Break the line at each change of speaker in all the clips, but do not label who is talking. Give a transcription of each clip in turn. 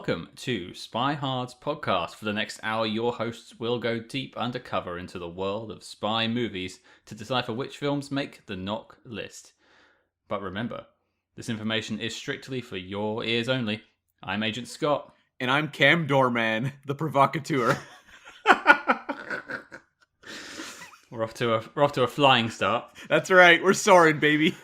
welcome to SpyHards podcast. For the next hour, your hosts will go deep undercover into the world of spy movies to decipher which films make the knock list. But remember, this information is strictly for your ears only. I'm Agent Scott.
And I'm Cam Dorman, the provocateur.
We're off to a flying start.
That's right, we're soaring, baby.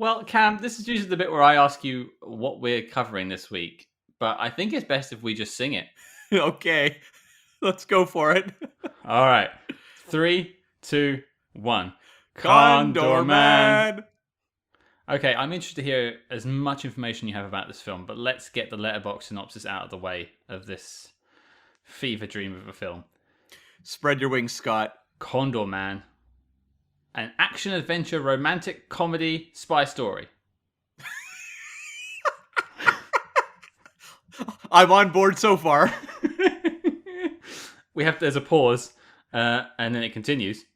Well, Cam, this is usually the bit where I ask you what we're covering this week, but I think it's best if we just sing it.
Okay, let's go for it.
All right. 3, 2, 1.
Condorman!
Okay, I'm interested to hear as much information you have about this film, but let's get the letterbox synopsis out of the way of this fever dream of a film.
Spread your wings, Scott.
Condorman. An action-adventure romantic comedy spy story.
I'm on board so far.
There's a pause, and then it continues.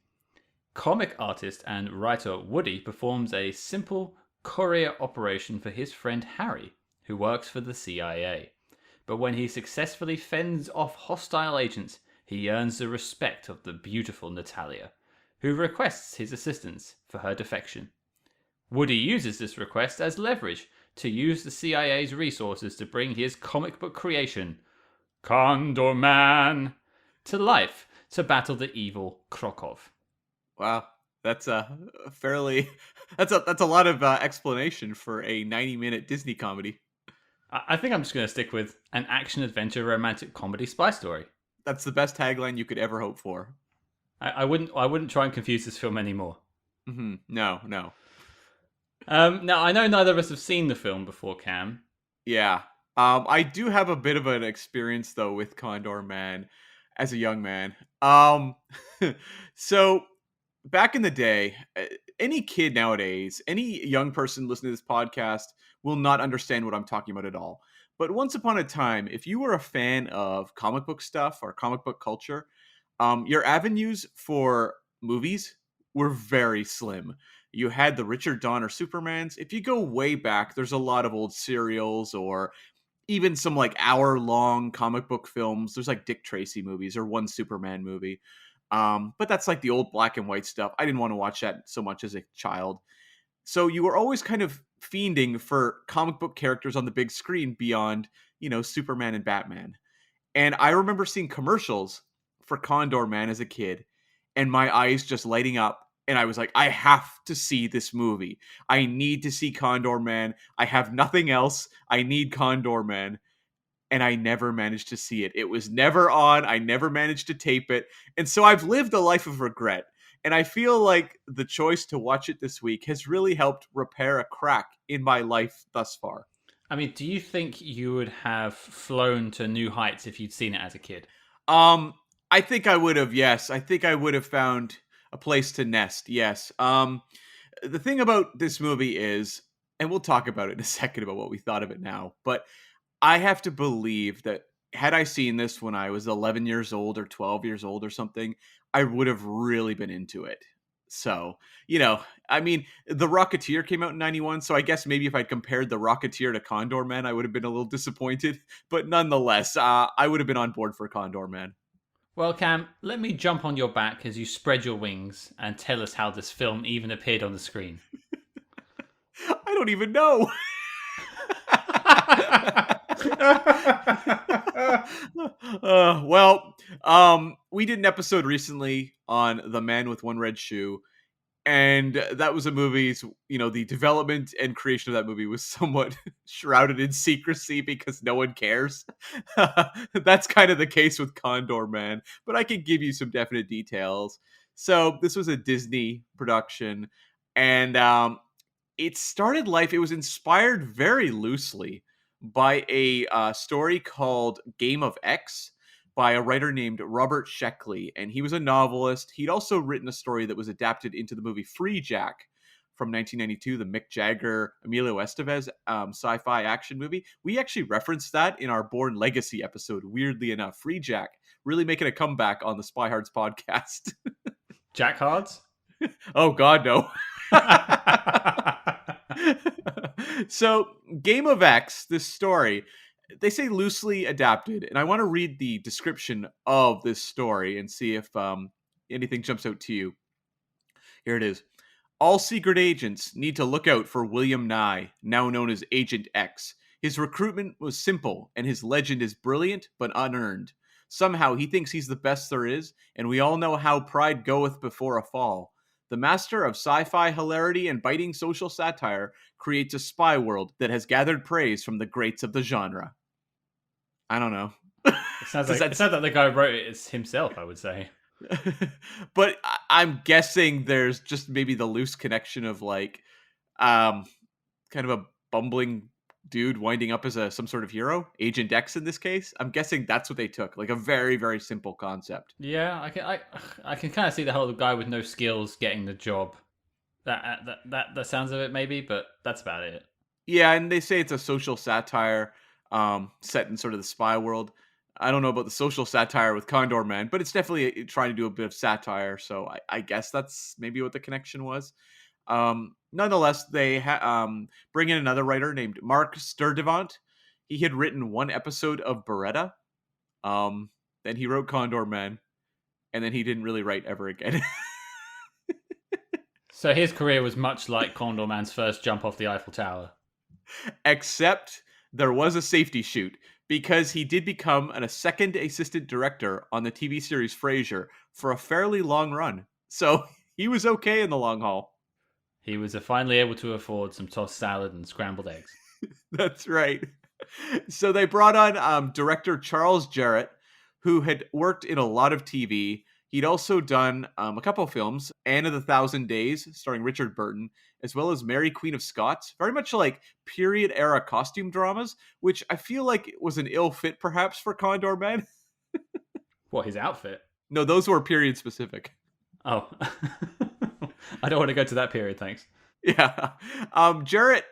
Comic artist and writer Woody performs a simple courier operation for his friend Harry, who works for the CIA. But when he successfully fends off hostile agents, he earns the respect of the beautiful Natalia, who requests his assistance for her defection. Woody uses this request as leverage to use the CIA's resources to bring his comic book creation, Condorman, to life to battle the evil Krokov.
Wow, that's a lot of explanation for a 90-minute Disney comedy.
I think I'm just going to stick with an action-adventure romantic comedy spy story.
That's the best tagline you could ever hope for.
I wouldn't try and confuse this film anymore.
Mm-hmm. No.
Now, I know neither of us have seen the film before, Cam.
Yeah. I do have a bit of an experience, though, with Condorman as a young man. So, back in the day, any kid nowadays, any young person listening to this podcast will not understand what I'm talking about at all. But once upon a time, if you were a fan of comic book stuff or comic book culture, your avenues for movies were very slim. You had the Richard Donner Supermans. If you go way back, there's a lot of old serials or even some like hour-long comic book films. There's like Dick Tracy movies or one Superman movie. But that's like the old black and white stuff. I didn't want to watch that so much as a child. So you were always kind of fiending for comic book characters on the big screen beyond, Superman and Batman. And I remember seeing commercials for Condorman as a kid and my eyes just lighting up. And I was like, I have to see this movie. I need to see Condorman. I have nothing else. I need Condorman. And I never managed to see it. It was never on. I never managed to tape it. And so I've lived a life of regret. And I feel like the choice to watch it this week has really helped repair a crack in my life thus far.
I mean, do you think you would have flown to new heights if you'd seen it as a kid?
I think I would have, yes. I think I would have found a place to nest, yes. The thing about this movie is, and we'll talk about it in a second about what we thought of it now, but I have to believe that had I seen this when I was 11 years old or 12 years old or something, I would have really been into it. So, I mean, The Rocketeer came out in 91, so I guess maybe if I'd compared The Rocketeer to Condorman, I would have been a little disappointed. But nonetheless, I would have been on board for Condorman.
Well, Cam, let me jump on your back as you spread your wings and tell us how this film even appeared on the screen.
I don't even know. We did an episode recently on The Man with One Red Shoe, and that was a movie's, the development and creation of that movie was somewhat shrouded in secrecy because no one cares. That's kind of the case with Condorman, but I can give you some definite details. So this was a Disney production, and it started life, it was inspired very loosely by a story called Game of X by a writer named Robert Sheckley, and he was a novelist. He'd also written a story that was adapted into the movie Free Jack from 1992, the Mick Jagger, Emilio Estevez sci-fi action movie. We actually referenced that in our Born Legacy episode, weirdly enough. Free Jack, really making a comeback on the SpyHards podcast.
Jack Hards?
Oh, God, no. So, Game of X, this story, they say loosely adapted, and I want to read the description of this story and see if anything jumps out to you. Here it is. All secret agents need to look out for William Nye, now known as Agent X. His recruitment was simple, and his legend is brilliant but unearned. Somehow he thinks he's the best there is, and we all know how pride goeth before a fall. The master of sci fi hilarity and biting social satire creates a spy world that has gathered praise from the greats of the genre. I don't know.
It sounds
Does
like
that
the guy who wrote it is himself, I would say.
but I'm guessing there's just maybe the loose connection of like um kind of a bumbling dude winding up as some sort of hero, Agent X in this case. I'm guessing that's what they took, like a very very simple concept.
Yeah, I can kind of see the whole guy with no skills getting the job. That sounds of it maybe, but that's about it.
Yeah, and they say it's a social satire set in sort of the spy world. I don't know about the social satire with Condorman, but it's definitely trying to do a bit of satire. So I guess that's maybe what the connection was. Nonetheless, they bring in another writer named Mark Sturdivant. He had written one episode of Beretta. Um, then he wrote Condorman, and then he didn't really write ever again.
So his career was much like Condorman's first jump off the Eiffel Tower.
Except there was a safety shoot because he did become a second assistant director on the TV series Frasier for a fairly long run. So he was okay in the long haul.
He was finally able to afford some tossed salad and scrambled eggs.
That's right. So they brought on director Charles Jarrott, who had worked in a lot of TV. He'd also done a couple of films, Anne of the Thousand Days, starring Richard Burton, as well as Mary Queen of Scots, very much like period era costume dramas, which I feel like was an ill fit perhaps for Condorman.
What, his outfit?
No, those were period specific.
Oh. I don't want to go to that period, thanks.
Yeah. Jarrett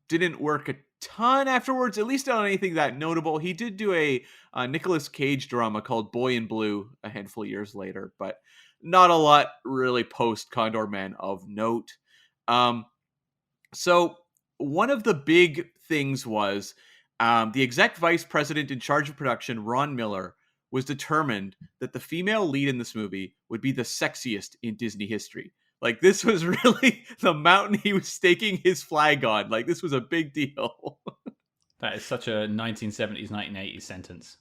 didn't work a ton afterwards, at least on anything that notable. He did do a Nicolas Cage drama called Boy in Blue a handful of years later, but not a lot really post Condorman of note. So one of the big things was the exec vice president in charge of production, Ron Miller, was determined that the female lead in this movie would be the sexiest in Disney history. Like, this was really the mountain he was staking his flag on. Like, this was a big deal.
That is such a 1970s, 1980s sentence.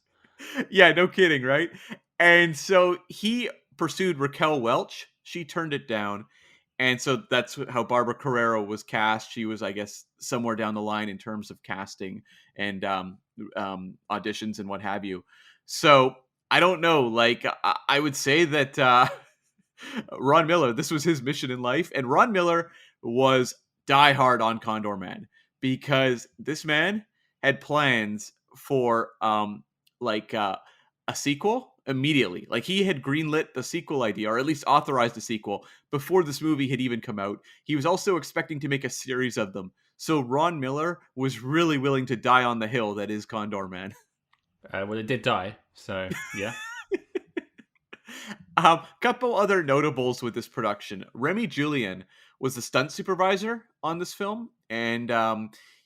Yeah, no kidding, right? And so he pursued Raquel Welch. She turned it down. And so that's how Barbara Carrera was cast. She was, I guess, somewhere down the line in terms of casting and auditions and what have you. So I don't know. Like, I would say that Ron Miller, this was his mission in life. And Ron Miller was diehard on Condorman because this man had plans for a sequel immediately. Like, he had greenlit the sequel idea, or at least authorized a sequel before this movie had even come out. He was also expecting to make a series of them. So Ron Miller was really willing to die on the hill that is Condorman.
Well, it did die, so yeah.
Couple other notables with this production. Remy Julian was the stunt supervisor on this film, and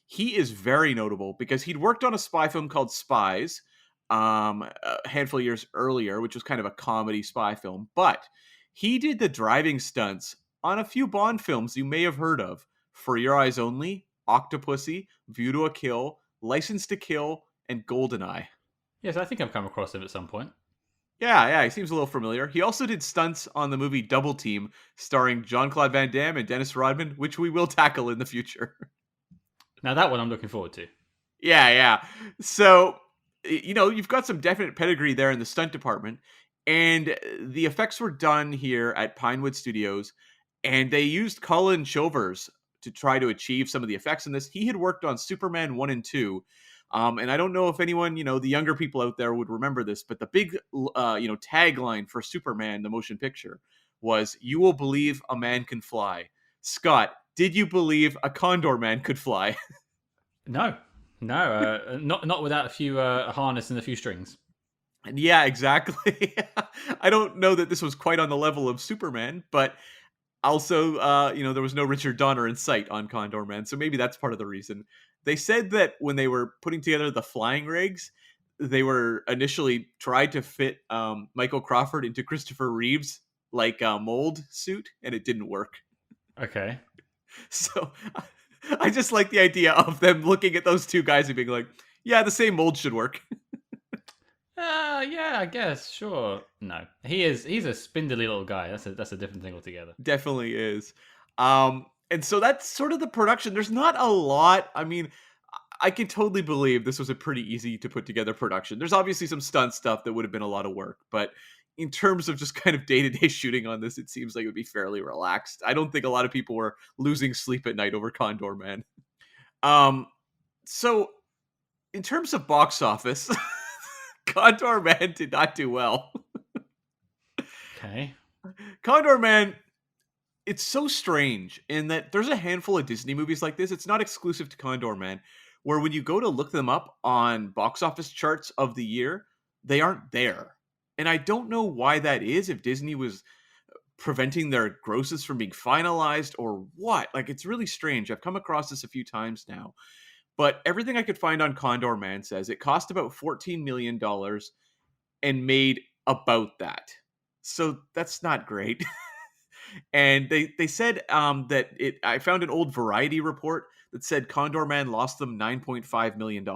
he is very notable because he'd worked on a spy film called Spies a handful of years earlier, which was kind of a comedy spy film, but he did the driving stunts on a few Bond films you may have heard of: For Your Eyes Only, Octopussy, View to a Kill, License to Kill, and Goldeneye.
Yes, I think I've come across him at some point.
Yeah, he seems a little familiar. He also did stunts on the movie Double Team, starring Jean-Claude Van Damme and Dennis Rodman, which we will tackle in the future.
Now that one I'm looking forward to.
Yeah. So, you've got some definite pedigree there in the stunt department, and the effects were done here at Pinewood Studios, and they used Colin Chovers to try to achieve some of the effects in this. He had worked on Superman 1 and 2, and I don't know if anyone, the younger people out there would remember this, but the big, tagline for Superman, the motion picture, was, "You will believe a man can fly." Scott, did you believe a Condor man could fly?
No, not without a few a harness and a few strings.
Yeah, exactly. I don't know that this was quite on the level of Superman, but Also, there was no Richard Donner in sight on Condorman, so maybe that's part of the reason. They said that when they were putting together the flying rigs, they were initially tried to fit Michael Crawford into Christopher Reeve's like mold suit, and it didn't work.
Okay.
So I just like the idea of them looking at those two guys and being like, "Yeah, the same mold should work."
Yeah, I guess, sure. No. He's a spindly little guy. That's a different thing altogether.
Definitely is. And so that's sort of the production. There's not a lot. I mean, I can totally believe this was a pretty easy to put together production. There's obviously some stunt stuff that would have been a lot of work, but in terms of just kind of day-to-day shooting on this, it seems like it would be fairly relaxed. I don't think a lot of people were losing sleep at night over Condorman. Um, so in terms of box office, Condorman did not do well.
Okay.
Condorman, it's so strange in that there's a handful of Disney movies like this. It's not exclusive to Condorman, where when you go to look them up on box office charts of the year, they aren't there. And I don't know why that is, if Disney was preventing their grosses from being finalized or what. Like, it's really strange. I've come across this a few times now. But everything I could find on Condorman says it cost about $14 million and made about that. So that's not great. And they said that I found an old Variety report that said Condorman lost them $9.5 million.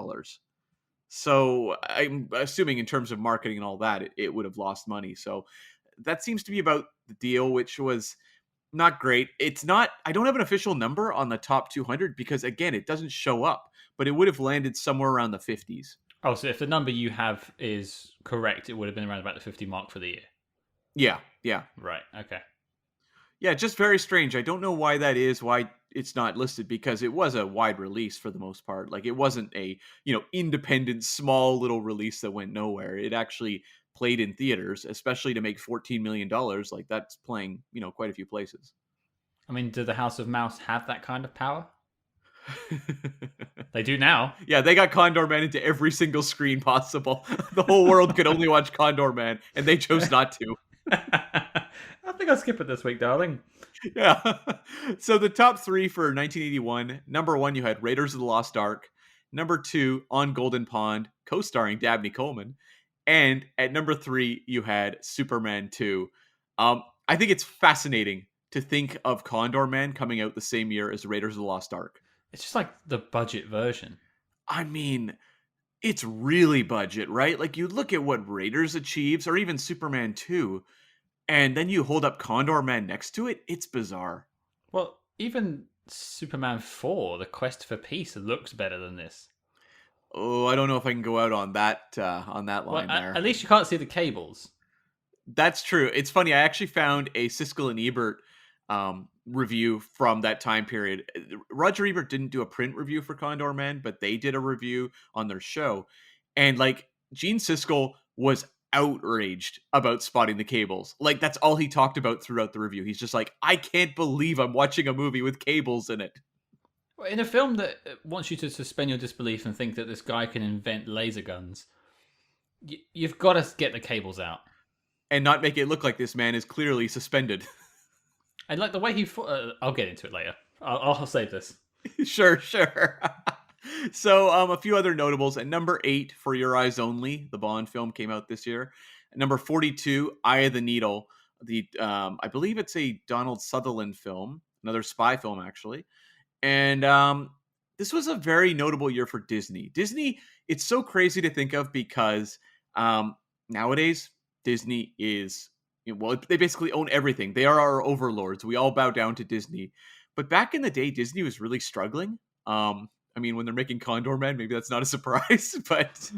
So I'm assuming in terms of marketing and all that, it would have lost money. So that seems to be about the deal, which was not great. It's not. I don't have an official number on the top 200 because again, it doesn't show up. But it would have landed somewhere around the 50s.
Oh, so if the number you have is correct, it would have been around about the 50 mark for the year.
Yeah, yeah.
Right. Okay.
Yeah, just very strange. I don't know why that is, why it's not listed, because it was a wide release for the most part. Like, it wasn't a, independent, small little release that went nowhere. It actually played in theaters, especially to make $14 million. Like, that's playing, quite a few places.
I mean, do the House of Mouse have that kind of power? They do now.
Yeah, they got Condorman into every single screen possible. The whole world could only watch Condorman, and they chose not to.
I think I'll skip it this week, darling.
Yeah. So the top three for 1981, number one, you had Raiders of the Lost Ark. Number two, On Golden Pond, co-starring Dabney Coleman. And at number three, you had Superman 2. I think it's fascinating to think of Condorman coming out the same year as Raiders of the Lost Ark.
It's just like the budget version.
I mean, it's really budget, right? Like, you look at what Raiders achieves, or even Superman 2, and then you hold up Condorman next to it. It's bizarre.
Well, even Superman 4, The Quest for Peace, looks better than this.
Oh, I don't know if I can go out on that line there.
At least you can't see the cables.
That's true. It's funny. I actually found a Siskel and Ebert review from that time period. Roger Ebert didn't do a print review for Condorman, but they did a review on their show. And like, Gene Siskel was outraged about spotting the cables. Like, that's all he talked about throughout the review. He's just like, I can't believe I'm watching a movie with cables in it.
In a film that wants you to suspend your disbelief and think that this guy can invent laser guns, you've got to get the cables out.
And not make it look like this man is clearly suspended.
And like the way he... I'll get into it later. I'll save this.
Sure. So a few other notables. At number 8, For Your Eyes Only, the Bond film, came out this year. At number 42, Eye of the Needle. I believe it's a Donald Sutherland film. Another spy film, actually. And this was a very notable year for Disney. Disney, it's so crazy to think of because nowadays, Disney is... Well, they basically own everything. They are our overlords. We all bow down to Disney. But back in the day, Disney was really struggling. I mean, when they're making Condorman, maybe that's not a surprise. But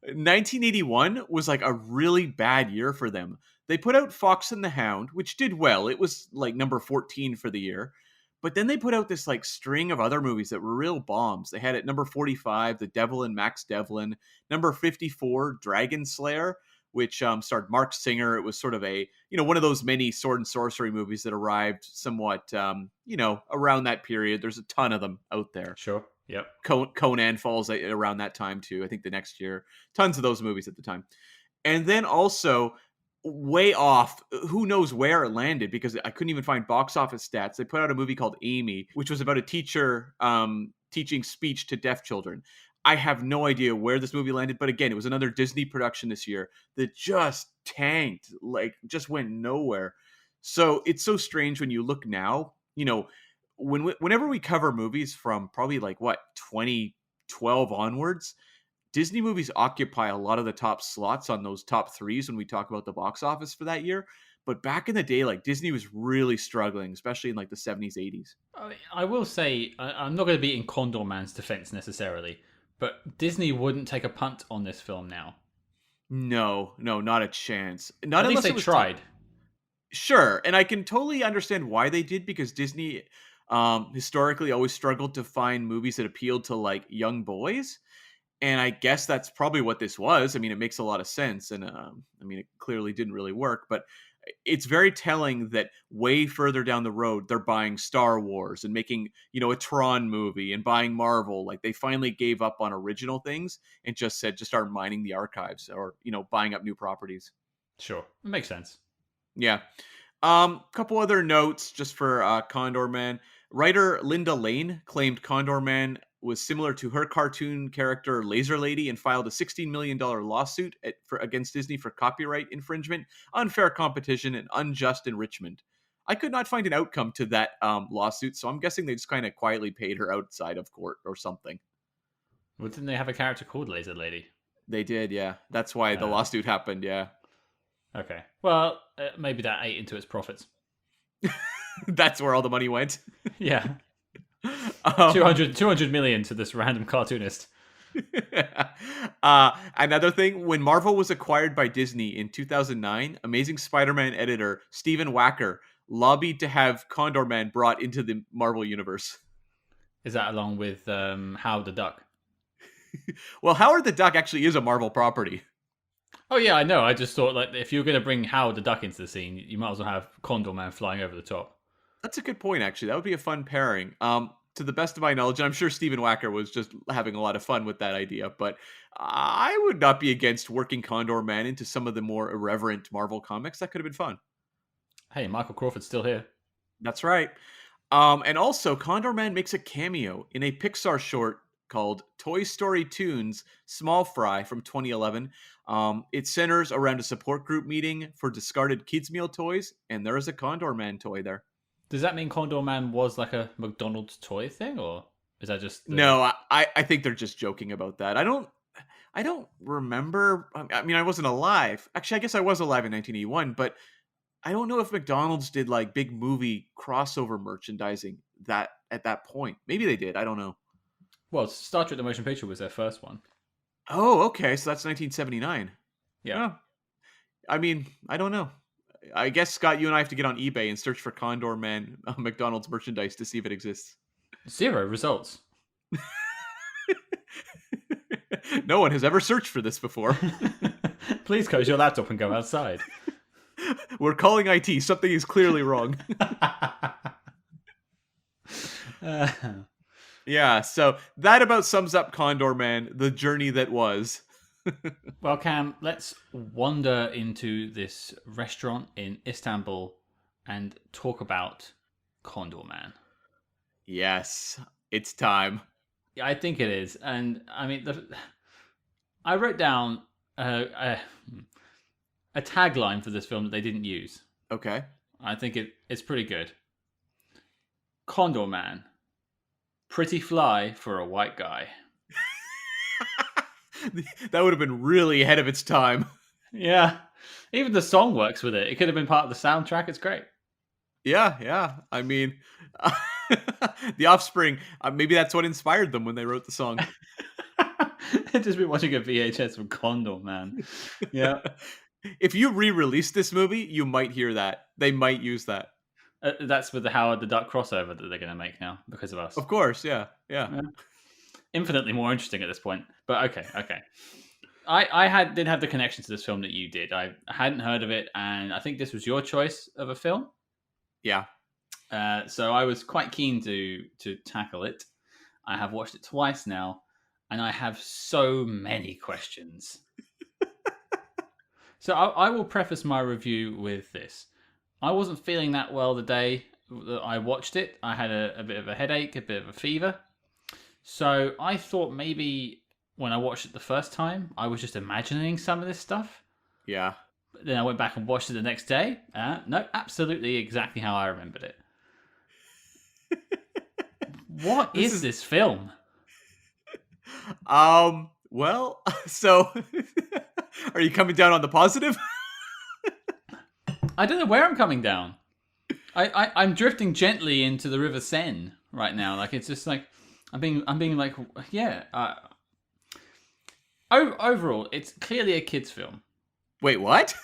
1981 was like a really bad year for them. They put out Fox and the Hound, which did well. It was like number 14 for the year. But then they put out this like string of other movies that were real bombs. They had at number 45, The Devil and Max Devlin. Number 54, Dragon Slayer, which starred Mark Singer. It was sort of a, one of those many sword and sorcery movies that arrived somewhat, around that period. There's a ton of them out there.
Sure. Yep.
Conan falls around that time too. I think the next year. Tons of those movies at the time. And then also way off. Who knows where it landed, because I couldn't even find box office stats. They put out a movie called Amy, which was about a teacher teaching speech to deaf children. I have no idea where this movie landed, but again, it was another Disney production this year that just tanked, like just went nowhere. So it's so strange when you look now, whenever we cover movies from probably like what 2012 onwards, Disney movies occupy a lot of the top slots on those top threes when we talk about the box office for that year. But back in the day, like Disney was really struggling, especially in like the 70s, 80s.
I will say, I'm not going to be in Condorman's defense necessarily, but Disney wouldn't take a punt on this film now.
No, not a chance. Not
At least
unless
they
it was
tried.
sure, and I can totally understand why they did, because Disney historically always struggled to find movies that appealed to like young boys. And I guess that's probably what this was. I mean, it makes a lot of sense. And I mean, it clearly didn't really work, but it's very telling that way further down the road, they're buying Star Wars and making, a Tron movie and buying Marvel. Like they finally gave up on original things and just said, just start mining the archives or, buying up new properties.
Sure, it makes sense.
Yeah. Couple other notes just for Condorman. Writer Linda Lane claimed Condorman was similar to her cartoon character Laser Lady and filed a $16 million lawsuit against Disney for copyright infringement, unfair competition, and unjust enrichment. I could not find an outcome to that lawsuit, so I'm guessing they just kind of quietly paid her outside of court or something.
Well, didn't they have a character called Laser Lady?
They did, yeah. That's why the lawsuit happened, yeah.
Okay. Well, maybe that ate into its profits.
That's where all the money went.
Yeah. 200 million to this random cartoonist.
Another thing, when Marvel was acquired by Disney in 2009, Amazing Spider-Man editor Stephen Wacker lobbied to have Condorman brought into the Marvel universe.
Is that along with Howard the Duck?
Well, Howard the Duck actually is a Marvel property.
Oh yeah, I know. I just thought like if you're going to bring Howard the Duck into the scene, you might as well have Condorman flying over the top.
That's a good point, actually. That would be a fun pairing. To the best of my knowledge, and I'm sure Stephen Wacker was just having a lot of fun with that idea, but I would not be against working Condorman into some of the more irreverent Marvel comics. That could have been fun.
Hey, Michael Crawford's still here.
That's right. And also, Condorman makes a cameo in a Pixar short called Toy Story Toons Small Fry from 2011. It centers around a support group meeting for discarded kids' meal toys, and there is a Condorman toy there.
Does that mean Condorman was like a McDonald's toy thing, or is that just
No? I think they're just joking about that. I don't remember. I mean, I wasn't alive. Actually, I guess I was alive in 1981, but I don't know if McDonald's did like big movie crossover merchandising that at that point. Maybe they did. I don't know.
Well, Star Trek: The Motion Picture was their first one.
Oh, okay. So that's 1979.
Yeah.
Oh, I mean, I don't know. I guess, Scott, you and I have to get on eBay and search for Condorman McDonald's merchandise to see if it exists.
0 results.
No one has ever searched for this before.
Please close your laptop and go outside.
We're calling IT. Something is clearly wrong. Yeah, so that about sums up Condorman, the journey that was.
Well, Cam, let's wander into this restaurant in Istanbul and talk about Condorman.
Yes, it's time.
Yeah, I think it is. And I mean, I wrote down a tagline for this film that they didn't use.
Okay.
I think it's pretty good. Condorman. Pretty fly for a white guy.
That would have been really ahead of its time.
Yeah. Even the song works with it. It could have been part of the soundtrack. It's great.
Yeah. I mean, The Offspring, maybe that's what inspired them when they wrote the song.
I've just been watching a VHS from Condorman. Yeah.
If you re-release this movie, you might hear that. They might use that.
That's with the Howard the Duck crossover that they're going to make now because of us.
Of course, yeah.
Infinitely more interesting at this point. But okay. I didn't have the connection to this film that you did. I hadn't heard of it, and I think this was your choice of a film.
Yeah.
So I was quite keen to tackle it. I have watched it twice now, and I have so many questions. So I will preface my review with this. I wasn't feeling that well the day that I watched it. I had a bit of a headache, a bit of a fever. So I thought maybe when I watched it the first time, I was just imagining some of this stuff.
Yeah.
But then I went back and watched it the next day. No, absolutely exactly how I remembered it. What is this film?
Well, so are you coming down on the positive?
I don't know where I'm coming down. I'm drifting gently into the River Seine right now. Like it's just like I'm being like yeah. Overall, it's clearly a kids' film.
Wait, what?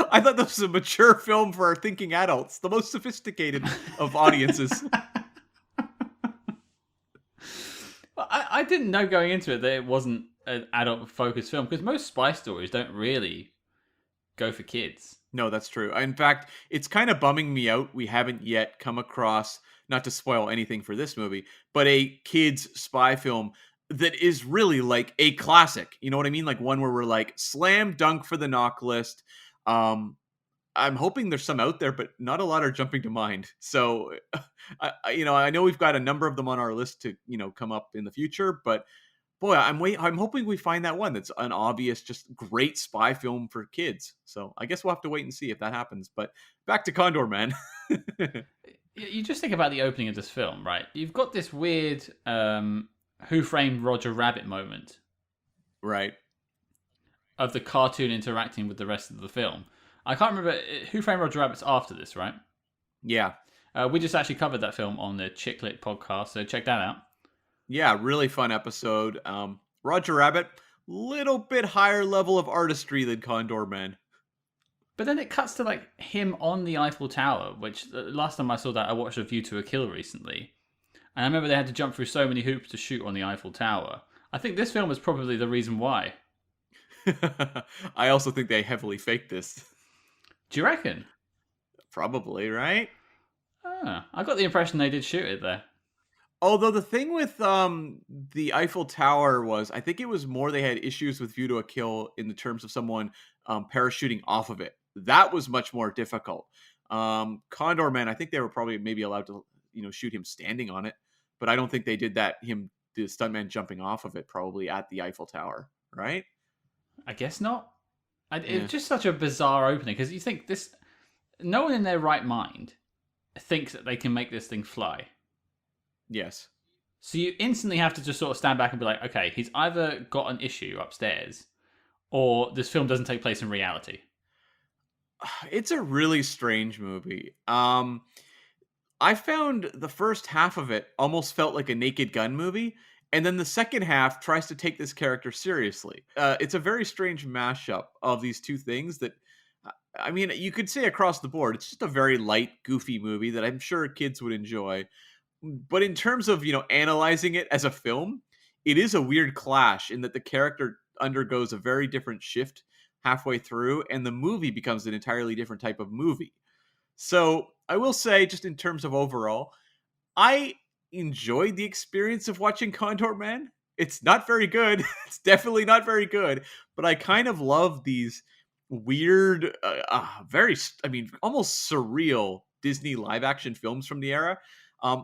I thought this was a mature film for thinking adults, the most sophisticated of audiences.
I didn't know going into it that it wasn't an adult-focused film because most spy stories don't really go for kids.
No, that's true. In fact, it's kind of bumming me out. We haven't yet come across, not to spoil anything for this movie, but a kids spy film that is really like a classic. You know what I mean? Like one where we're like slam dunk for the knock list. I'm hoping there's some out there, but not a lot are jumping to mind. So, I know we've got a number of them on our list to, come up in the future, but boy, I'm hoping we find that one that's an obvious, just great spy film for kids. So I guess we'll have to wait and see if that happens. But back to Condorman.
You just think about the opening of this film, right? You've got this weird Who Framed Roger Rabbit moment
Right.
of the cartoon interacting with the rest of the film. I can't remember Who Framed Roger Rabbit's after this, right?
Yeah.
We just actually covered that film on the Chicklit podcast, so check that out.
Yeah, really fun episode. Roger Rabbit, little bit higher level of artistry than Condorman.
But then it cuts to like him on the Eiffel Tower, which last time I saw that, I watched A View to a Kill recently. And I remember they had to jump through so many hoops to shoot on the Eiffel Tower. I think this film is probably the reason why.
I also think they heavily faked this.
Do you reckon?
Probably, right?
I got the impression they did shoot it there.
Although the thing with the Eiffel Tower was, I think it was more they had issues with View to a Kill in the terms of someone parachuting off of it. That was much more difficult. Condorman, I think they were probably maybe allowed to, shoot him standing on it, but I don't think they did that. The stuntman jumping off of it, probably at the Eiffel Tower, right?
I guess not. It's just such a bizarre opening because you think this, no one in their right mind thinks that they can make this thing fly.
Yes.
So you instantly have to just sort of stand back and be like, okay, he's either got an issue upstairs or this film doesn't take place in reality.
It's a really strange movie. I found the first half of it almost felt like a Naked Gun movie, and then the second half tries to take this character seriously. It's a very strange mashup of these two things that, I mean, you could say across the board, it's just a very light, goofy movie that I'm sure kids would enjoy. But in terms of, analyzing it as a film, it is a weird clash in that the character undergoes a very different shift halfway through, and the movie becomes an entirely different type of movie. So I will say, just in terms of overall, I enjoyed the experience of watching Condorman. It's not very good. It's definitely not very good, but I kind of love these weird, almost surreal Disney live action films from the era.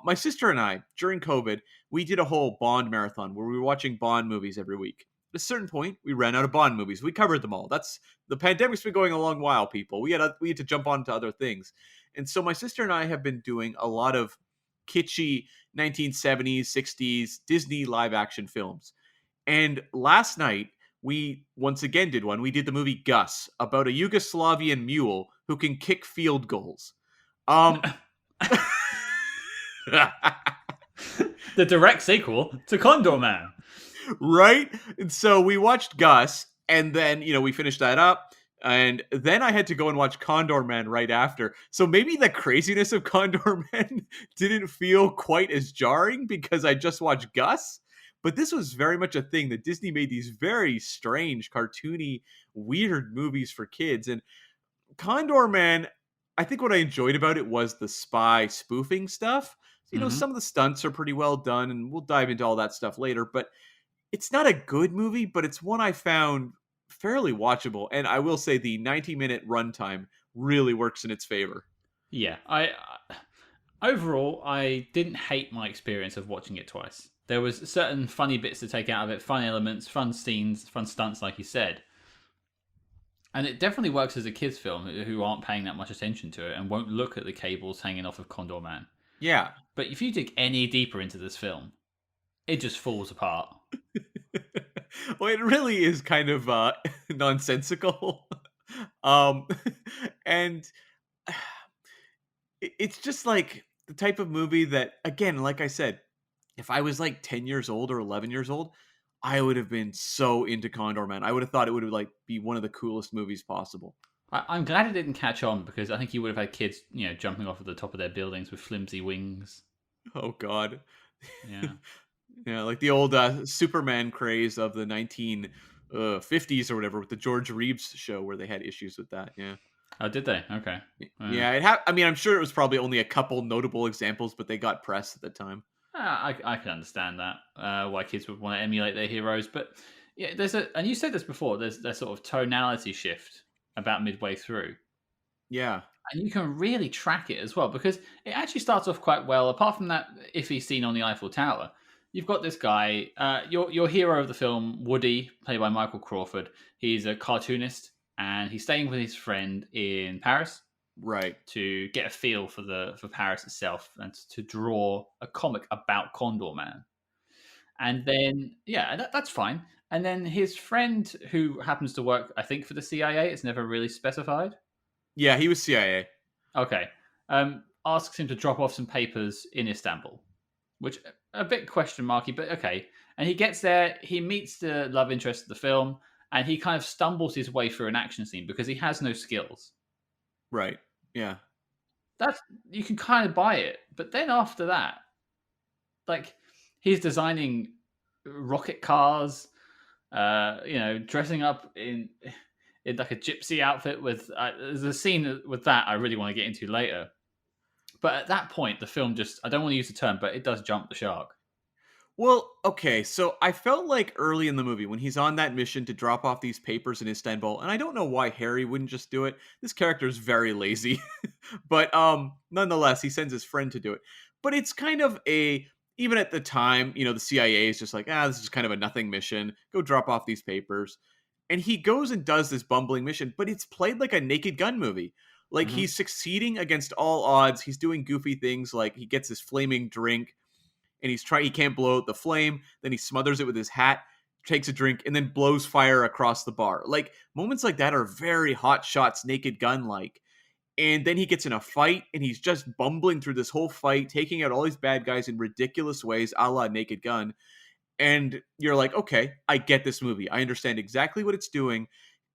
My sister and I, during COVID, we did a whole Bond marathon where we were watching Bond movies every week. At a certain point, we ran out of Bond movies. We covered them all. The pandemic's been going a long while, people. We had to jump on to other things. And so my sister and I have been doing a lot of kitschy 1970s, 60s Disney live action films. And last night, we once again did one. We did the movie Gus, about a Yugoslavian mule who can kick field goals.
The direct sequel to Condorman.
Right? And so we watched Gus, and then, we finished that up. And then I had to go and watch Condorman right after. So maybe the craziness of Condorman didn't feel quite as jarring because I just watched Gus. But this was very much a thing that Disney made these very strange, cartoony, weird movies for kids. And Condorman, I think what I enjoyed about it was the spy spoofing stuff. Some of the stunts are pretty well done, and we'll dive into all that stuff later. But it's not a good movie, but it's one I found fairly watchable, and I will say the 90-minute runtime really works in its favor.
Yeah, overall I didn't hate my experience of watching it twice. There was certain funny bits to take out of it, fun elements, fun scenes, fun stunts, like you said. And it definitely works as a kids' film who aren't paying that much attention to it and won't look at the cables hanging off of Condorman.
Yeah.
But if you dig any deeper into this film, it just falls apart.
Well, it really is kind of nonsensical. um and it's just like the type of movie that, again, like I said, if I was like 10 years old or 11 years old, I would have been so into Condor Man. I would have thought it would have like be one of the coolest movies possible.
I'm glad it didn't catch on because I think you would have had kids, jumping off at the top of their buildings with flimsy wings.
Oh god.
Yeah.
Yeah, like the old Superman craze of the 1950s or whatever with the George Reeves show where they had issues with that. Yeah.
Oh, did they? Okay.
Yeah, I mean, I'm sure it was probably only a couple notable examples, but they got press at the time.
I can understand that why kids would want to emulate their heroes, but yeah, and you said this before. There's that sort of tonality shift about midway through,
Yeah.
and you can really track it as well because it actually starts off quite well. Apart from that iffy scene on the Eiffel Tower, you've got this guy, your hero of the film, Woody, played by Michael Crawford. He's a cartoonist, and he's staying with his friend in Paris
Right.
to get a feel for Paris itself and to draw a comic about Condorman. And then, yeah, that's fine. And then his friend, who happens to work, I think, for the CIA, it's never really specified.
Yeah, he was CIA.
Okay, asks him to drop off some papers in Istanbul, which a bit question marky, but okay. And he gets there, he meets the love interest of the film, and he kind of stumbles his way through an action scene because he has no skills.
Right. Yeah.
That's you can kind of buy it, but then after that, like he's designing rocket cars, dressing up in like a gypsy outfit with. There's a scene with that I really want to get into later, but at that point, the film just—I don't want to use the term, but it does jump the shark.
Well, okay, so I felt like early in the movie when he's on that mission to drop off these papers in Istanbul, and I don't know why Harry wouldn't just do it. This character is very lazy. But nonetheless, he sends his friend to do it. But it's kind of a even at the time, the CIA is just like, this is kind of a nothing mission. Go drop off these papers. And he goes and does this bumbling mission, but it's played like a Naked Gun movie. Like
Hmm.
he's succeeding against all odds. He's doing goofy things like he gets his flaming drink and he can't blow out the flame, then he smothers it with his hat, takes a drink, and then blows fire across the bar. Like moments like that are very Hot Shots Naked Gun like. And then he gets in a fight and he's just bumbling through this whole fight, taking out all these bad guys in ridiculous ways, a la Naked Gun. And you're like, okay, I get this movie. I understand exactly what it's doing.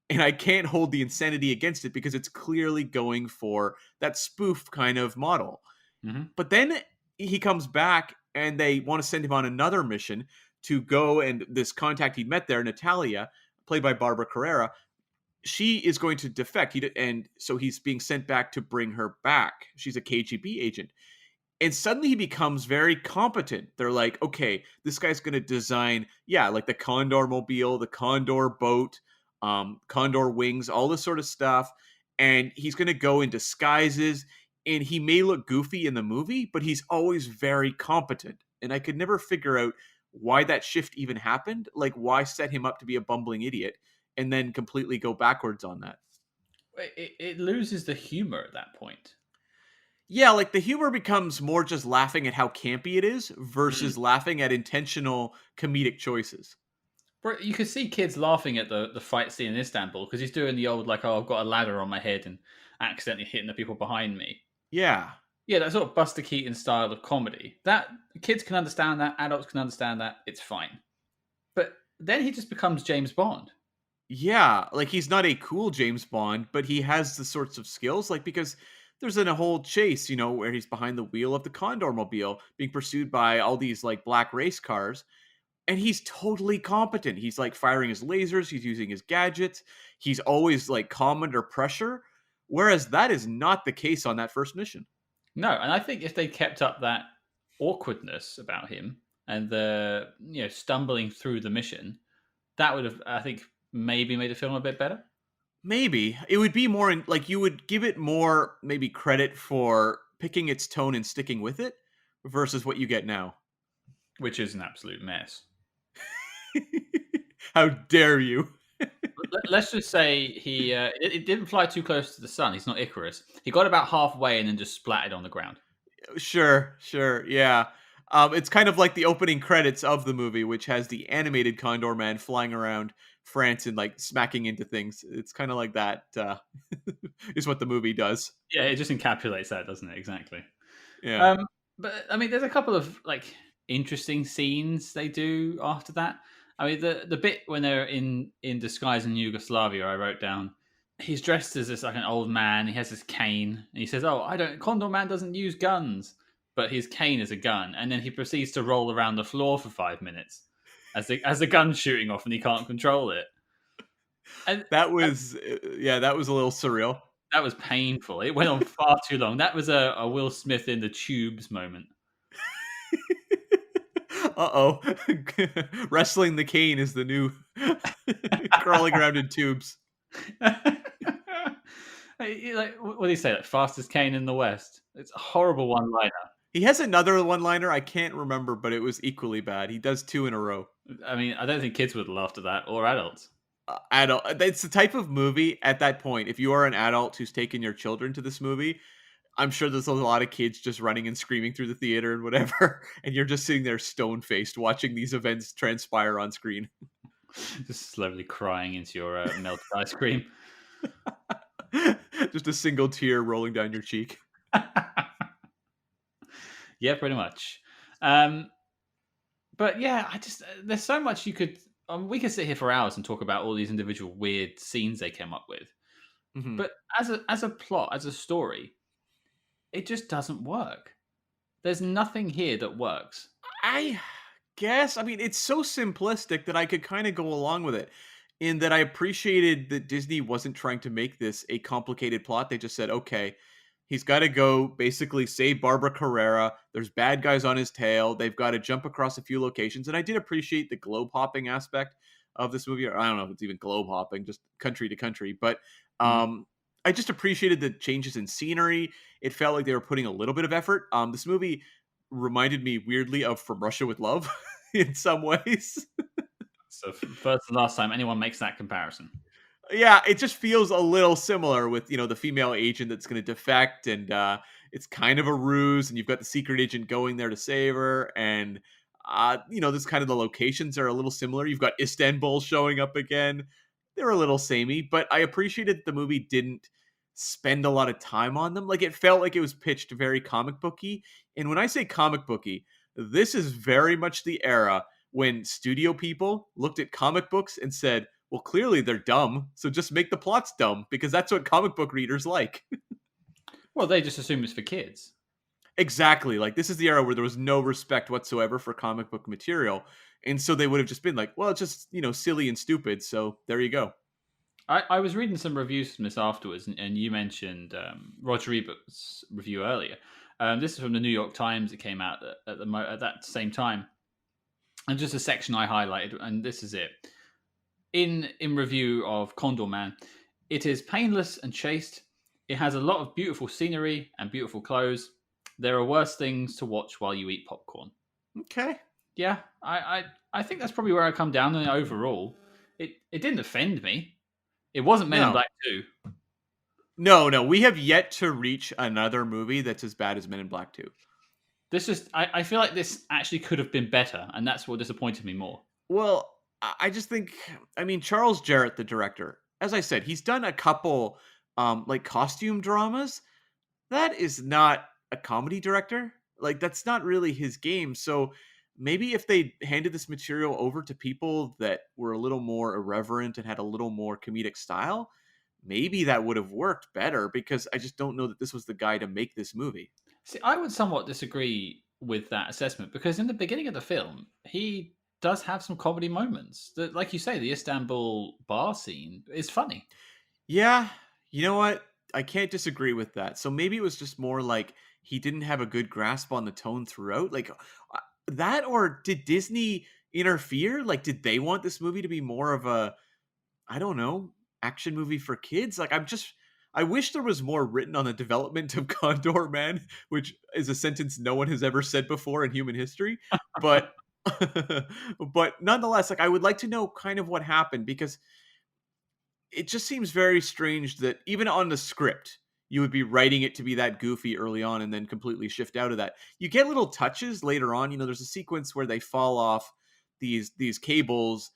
And I can't hold the insanity against it because it's clearly going for that spoof kind of model.
Hmm.
But then he comes back and they want to send him on another mission to go, and this contact he met there, Natalia, played by Barbara Carrera, she is going to defect. And so he's being sent back to bring her back. She's a KGB agent. And suddenly he becomes very competent. They're like, okay, this guy's going to design, like the Condor mobile, the Condor boat, Condor wings, all this sort of stuff. And he's going to go in disguises. And he may look goofy in the movie, but he's always very competent. And I could never figure out why that shift even happened. Like, why set him up to be a bumbling idiot and then completely go backwards on that?
It loses the humor at that point.
Yeah, like the humor becomes more just laughing at how campy it is
Mm.
versus laughing at intentional comedic choices.
Bro, you could see kids laughing at the fight scene in Istanbul because he's doing the old like, oh, I've got a ladder on my head and accidentally hitting the people behind me.
Yeah.
Yeah, that sort of Buster Keaton style of comedy. That kids can understand that, adults can understand that. It's fine. But then he just becomes James Bond.
Yeah, like he's not a cool James Bond, but he has the sorts of skills, like because there's a whole chase, where he's behind the wheel of the Condor mobile being pursued by all these like black race cars, and he's totally competent. He's like firing his lasers, he's using his gadgets, he's always like calm under pressure, whereas that is not the case on that first mission.
No, and I think if they kept up that awkwardness about him and the stumbling through the mission, that would have, I think, maybe made the film a bit better,
Maybe it would be more like you would give it more maybe credit for picking its tone and sticking with it versus what you get now.
which is an absolute mess.
How dare you?
Let's just say it didn't fly too close to the sun. He's not Icarus. He got about halfway and then just splattered on the ground.
Sure, yeah. It's kind of like the opening credits of the movie, which has the animated Condor Man flying around France and like smacking into things. It's kind of like that. Is what the movie does.
Yeah, it just encapsulates that, doesn't it? Exactly.
Yeah.
Um, but I mean, there's a couple of like interesting scenes they do after that. I mean, the bit when they're in disguise in Yugoslavia, I wrote down. He's dressed as this like an old man. He has this cane, and he says, "Oh, I don't. Condor Man doesn't use guns, but his cane is a gun." And then he proceeds to roll around the floor for 5 minutes as the gun's shooting off, and he can't control it. And
That was yeah, that was a little surreal.
that was painful. It went on far too long. That was a Will Smith in the tubes moment.
Uh-oh. Wrestling the cane is the new crawling around in tubes.
Like, what do you say? Like fastest cane in the West. It's a horrible one-liner.
He has another one-liner I can't remember, but it was equally bad. He does two in a row.
I mean, I don't think kids would laugh at that or adults.
Adult. It's the type of movie at that point. If you are an adult who's taken your children to this movie, I'm sure there's a lot of kids just running and screaming through the theater and whatever, and you're just sitting there stone-faced watching these events transpire on screen.
Just slowly crying into your melted ice cream.
Just a single tear rolling down your cheek.
Yeah, pretty much. But yeah, there's so much you could. We could sit here for hours and talk about all these individual weird scenes they came up with.
Mhm.
But as a plot, as a story, it just doesn't work. There's nothing here that works.
I guess. I mean, it's so simplistic that I could kind of go along with it. In that I appreciated that Disney wasn't trying to make this a complicated plot. They just said, okay, he's got to go basically save Barbara Carrera. There's bad guys on his tail. They've got to jump across a few locations. And I did appreciate the globe hopping aspect of this movie. Or I don't know if it's even globe hopping, just country to country. But
Mm.
I just appreciated the changes in scenery. It felt like they were putting a little bit of effort. This movie reminded me weirdly of From Russia with Love in some ways.
So first and last time anyone makes that comparison.
Yeah, it just feels a little similar with, the female agent that's going to defect, and it's kind of a ruse, and you've got the secret agent going there to save her, and this kind of the locations are a little similar. You've got Istanbul showing up again. They're a little samey, but I appreciated that the movie didn't spend a lot of time on them. Like, it felt like it was pitched very comic booky, and when I say comic booky, this is very much the era when studio people looked at comic books and said, well, clearly they're dumb, so just make the plots dumb, because that's what comic book readers like.
Well, they just assume it's for kids.
Exactly. Like, this is the era where there was no respect whatsoever for comic book material. And so they would have just been like, well, it's just, silly and stupid. So there you go.
I was reading some reviews from this afterwards, and you mentioned Roger Ebert's review earlier. This is from the New York Times. It came out at that same time, and just a section I highlighted, and this is it. In review of Condorman, it is painless and chaste. It has a lot of beautiful scenery and beautiful clothes. There are worse things to watch while you eat popcorn.
Okay.
Yeah, I think that's probably where I come down. And overall, it didn't offend me. It wasn't Men in
No.
Black 2.
No. We have yet to reach another movie that's as bad as Men in Black 2.
I feel like this actually could have been better, and that's what disappointed me more.
Well, I just think, Charles Jarrott, the director, as I said, he's done a couple like costume dramas. That is not a comedy director. Like, that's not really his game. So maybe if they handed this material over to people that were a little more irreverent and had a little more comedic style, maybe that would have worked better, because I just don't know that this was the guy to make this movie.
See, I would somewhat disagree with that assessment because in the beginning of the film, he does have some comedy moments. Like you say, the Istanbul bar scene is funny.
Yeah, you know what? I can't disagree with that. So maybe it was just more like he didn't have a good grasp on the tone throughout. Like that, or did Disney interfere? Like, did they want this movie to be more of a I don't know, action movie for kids. Like I wish there was more written on the development of Condorman, which is a sentence no one has ever said before in human history. But but nonetheless, like I would like to know kind of what happened because it just seems very strange that even on the script you would be writing it to be that goofy early on and then completely shift out of that. You get little touches later on. You know, there's a sequence where they fall off these cables,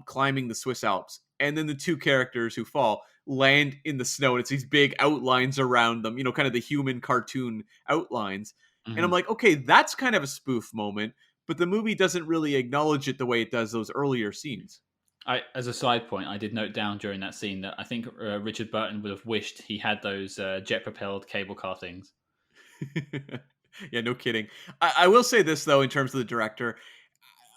climbing the Swiss Alps, and then the two characters who fall land in the snow, and it's these big outlines around them. You know, kind of the human cartoon outlines. And I'm
Mhm.
like, okay, that's kind of a spoof moment, but the movie doesn't really acknowledge it the way it does those earlier scenes.
As a side point, I did note down during that scene that I think Richard Burton would have wished he had those jet-propelled cable car things.
Yeah, no kidding. I will say this though, in terms of the director,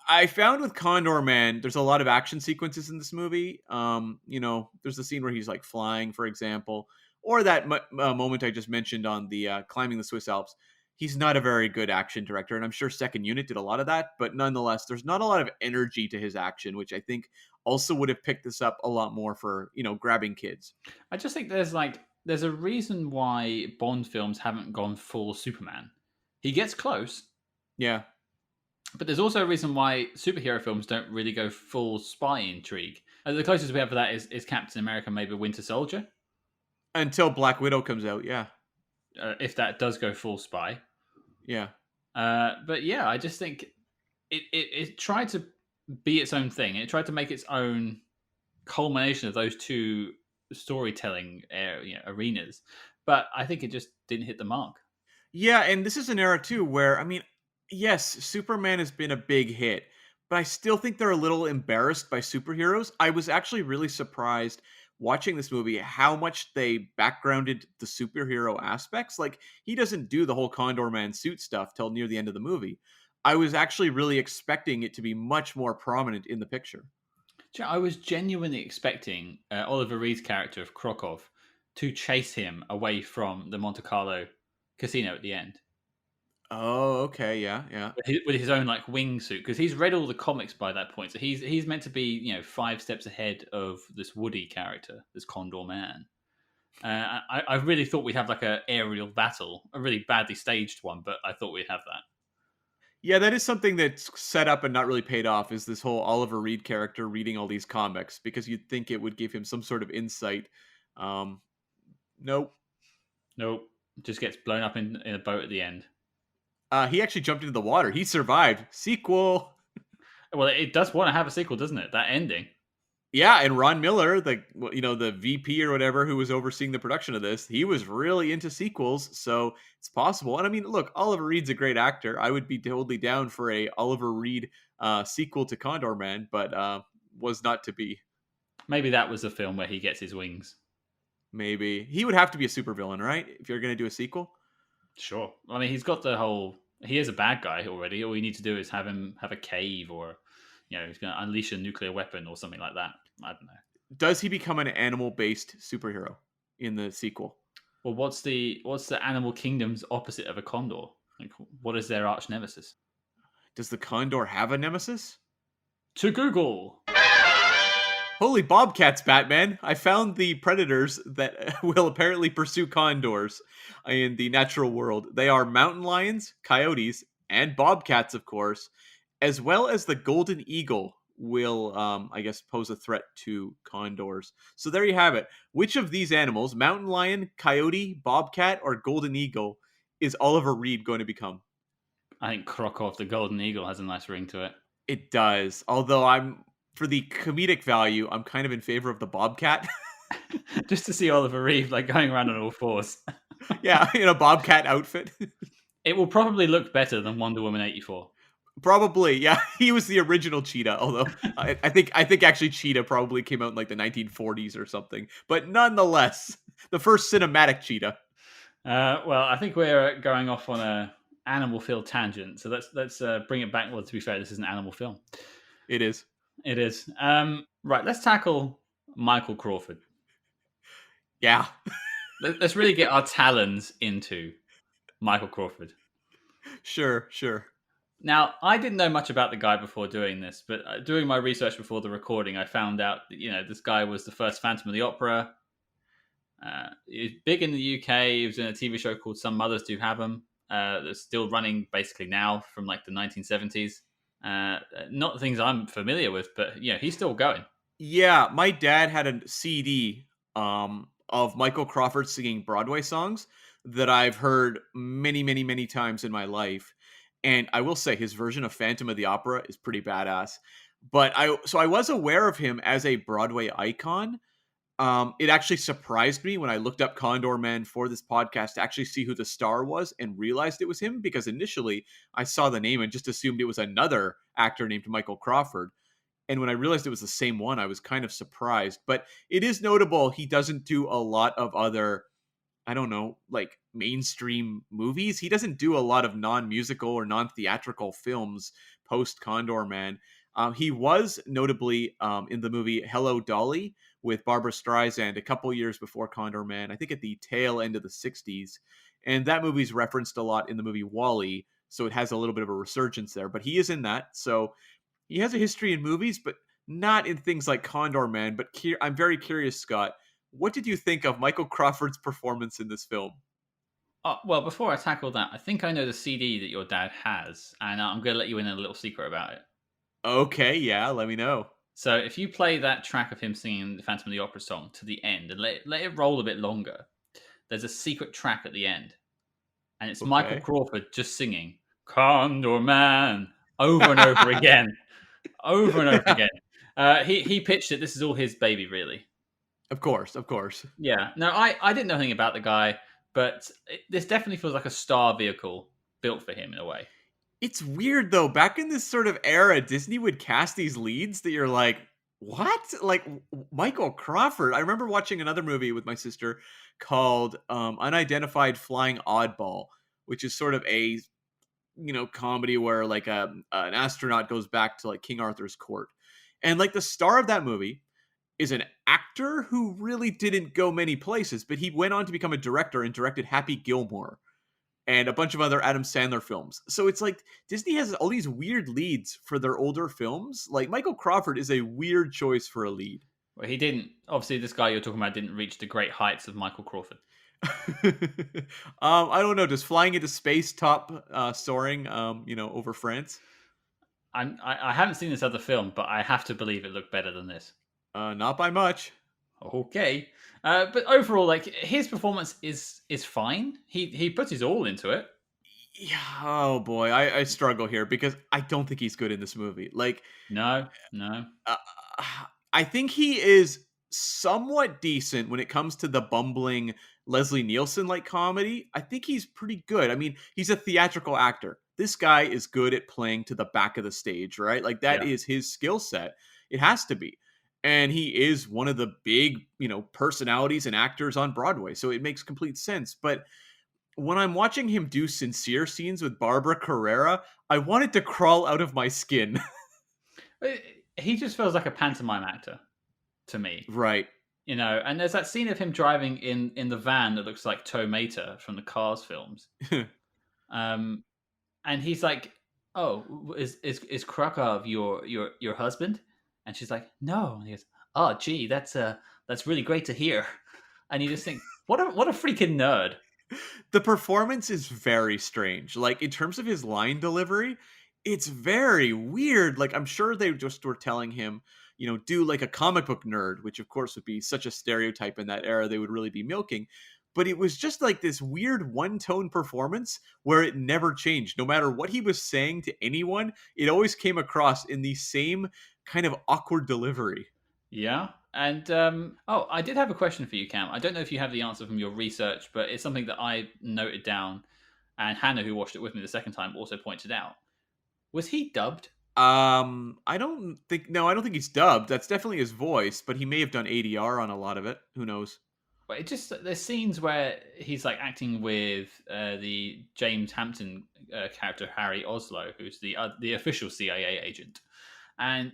I found with Condor Man, there's a lot of action sequences in this movie. You know, there's the scene where he's like flying, for example, or that moment I just mentioned on the climbing the Swiss Alps. He's not a very good action director, and I'm sure Second Unit did a lot of that. But nonetheless, there's not a lot of energy to his action, which I think also would have picked this up a lot more for grabbing kids.
I just think there's a reason why Bond films haven't gone full Superman. He gets close,
Yeah,
but there's also a reason why superhero films don't really go full spy intrigue. The closest we have for that is Captain America, maybe Winter Soldier,
until Black Widow comes out. Yeah,
if that does go full spy.
yeah.
But yeah, I just think it tried to be its own thing. It tried to make its own culmination of those two storytelling arenas. But I think it just didn't hit the mark.
Yeah, and this is an era too where I mean, yes, Superman has been a big hit, but I still think they're a little embarrassed by superheroes. I was actually really surprised watching this movie how much they backgrounded the superhero aspects. Like he doesn't do the whole Condor Man suit stuff till near the end of the movie. I was actually really expecting it to be much more prominent in the picture.
I was genuinely expecting Oliver Reed's character of Krokov to chase him away from the Monte Carlo casino at the end
Oh, okay, yeah, yeah.
with his own like wingsuit, because he's read all the comics by that point. So he's meant to be 5 steps ahead of this Woody character, this Condor Man. I really thought we'd have like a aerial battle, a really badly staged one, but I thought we'd have that.
Yeah, that is something that's set up and not really paid off is this whole Oliver Reed character reading all these comics because you'd think it would give him some sort of insight. Um, nope.
Nope, just gets blown up in a boat at the end.
He actually jumped into the water. He survived. Sequel.
Well, it does want to have a sequel, doesn't it? That ending.
Yeah, and Ron Miller, the VP or whatever who was overseeing the production of this, he was really into sequels, so it's possible. And I mean, look, Oliver Reed's a great actor. I would be totally down for a Oliver Reed sequel to Condor Man, but was not to be.
Maybe that was the film where he gets his wings.
Maybe he would have to be a supervillain, right? If you're going to do a sequel.
Sure. I mean, he's got the whole. He is a bad guy already. All you need to do is have him have a cave, or he's going to unleash a nuclear weapon or something like that. I don't know.
Does he become an animal-based superhero in the sequel?
Well, what's the animal kingdom's opposite of a condor? Like, what is their arch nemesis?
Does the condor have a nemesis?
To Google.
Holy bobcats, Batman! I found the predators that will apparently pursue condors in the natural world. They are mountain lions, coyotes, and bobcats, of course, as well as the golden eagle will, I guess, pose a threat to condors. So there you have it. Which of these animals, mountain lion, coyote, bobcat, or golden eagle, is Oliver Reed going to become?
I think Krokov the golden eagle has a nice ring to it.
It does. Although for the comedic value, I'm kind of in favor of the bobcat.
Just to see Oliver Reed like going around on all fours.
Yeah, in a bobcat outfit.
It will probably look better than Wonder Woman 84.
Probably, yeah. He was the original Cheetah, although I think actually Cheetah probably came out in like the 1940s or something. But nonetheless, the first cinematic Cheetah.
Well, I think we're going off on a animal film tangent, so let's bring it back. Well, to be fair, this is an animal film.
It is.
It is. Right, let's tackle Michael Crawford.
Yeah.
Let's really get our talons into Michael Crawford.
Sure, sure.
Now, I didn't know much about the guy before doing this, but doing my research before the recording, I found out that, this guy was the first Phantom of the Opera. He's big in the UK. He was in a TV show called Some Mothers Do Have 'Em. That's still running basically now from like the 1970s. Not things I'm familiar with, but he's still going.
Yeah, my dad had a CD of Michael Crawford singing Broadway songs that I've heard many, many, many times in my life. And I will say his version of Phantom of the Opera is pretty badass. But I was aware of him as a Broadway icon. It actually surprised me when I looked up Condorman for this podcast to actually see who the star was and realized it was him, because initially I saw the name and just assumed it was another actor named Michael Crawford. And when I realized it was the same one, I was kind of surprised. But it is notable he doesn't do a lot of other, I don't know, like mainstream movies. He doesn't do a lot of non-musical or non-theatrical films post Condor Man. He was notably in the movie Hello Dolly with Barbara Streisand a couple years before Condor Man, I think at the tail end of the 60s. And that movie's referenced a lot in the movie Wall-E, so it has a little bit of a resurgence there. But he is in that, so he has a history in movies, but not in things like Condor Man. But I'm very curious, Scott. What did you think of Michael Crawford's performance in this film?
Oh, well, before I tackle that, I think I know the CD that your dad has, and I'm going to let you in on a little secret about it.
Okay, yeah, let me know.
So if you play that track of him singing the Phantom of the Opera song to the end and let it roll a bit longer, there's a secret track at the end, and it's Michael
Okay.
Crawford just singing "Condor Man" over and over again, over and over again. He pitched it. This is all his baby, really.
Of course, of course.
Yeah. No, I didn't know anything about the guy, but this definitely feels like a star vehicle built for him in a way.
It's weird though. Back in this sort of era, Disney would cast these leads that you're like, what? Like Michael Crawford. I remember watching another movie with my sister called Unidentified Flying Oddball, which is sort of a comedy where like an astronaut goes back to like King Arthur's court. And like the star of that movie is an actor who really didn't go many places, but he went on to become a director and directed Happy Gilmore and a bunch of other Adam Sandler films. So it's like Disney has all these weird leads for their older films. Like Michael Crawford is a weird choice for a lead.
Well, he didn't. Obviously, this guy you're talking about didn't reach the great heights of Michael Crawford.
I don't know. Does flying into space top soaring? Over France?
I haven't seen this other film, but I have to believe it looked better than this.
Not by much.
Okay, but overall, like his performance is fine. He puts his all into it.
Yeah, oh boy, I struggle here because I don't think he's good in this movie. Like,
No, no.
uh, I think he is somewhat decent when it comes to the bumbling Leslie Nielsen like comedy. I think he's pretty good. I mean, he's a theatrical actor. This guy is good at playing to the back of the stage, right? Like that
Yeah.
is his skill set. It has to be. And he is one of the big, personalities and actors on Broadway. So it makes complete sense. But when I'm watching him do sincere scenes with Barbara Carrera, I wanted to crawl out of my skin.
He just feels like a pantomime actor to me.
Right.
And there's that scene of him driving in the van that looks like Tow Mater from the Cars films. Um, and he's like, "Oh, is Krakow your husband?" And she's like, "No." And he goes, "Oh, gee, that's really great to hear." And you just think, what a freaking nerd.
The performance is very strange. Like in terms of his line delivery, it's very weird. Like I'm sure they just were telling him, do like a comic book nerd, which of course would be such a stereotype in that era they would really be milking. But it was just like this weird one-tone performance where it never changed. No matter what he was saying to anyone, it always came across in the same kind of awkward delivery.
Yeah. And I did have a question for you, Cam. I don't know if you have the answer from your research, but it's something that I noted down, and Hannah, who watched it with me the second time, also pointed out. Was he dubbed?
I don't think I don't think he's dubbed. That's definitely his voice, but he may have done ADR on a lot of it. Who knows?
But it just there's scenes where he's like acting with the James Hampton character Harry Oslo, who's the official CIA agent, and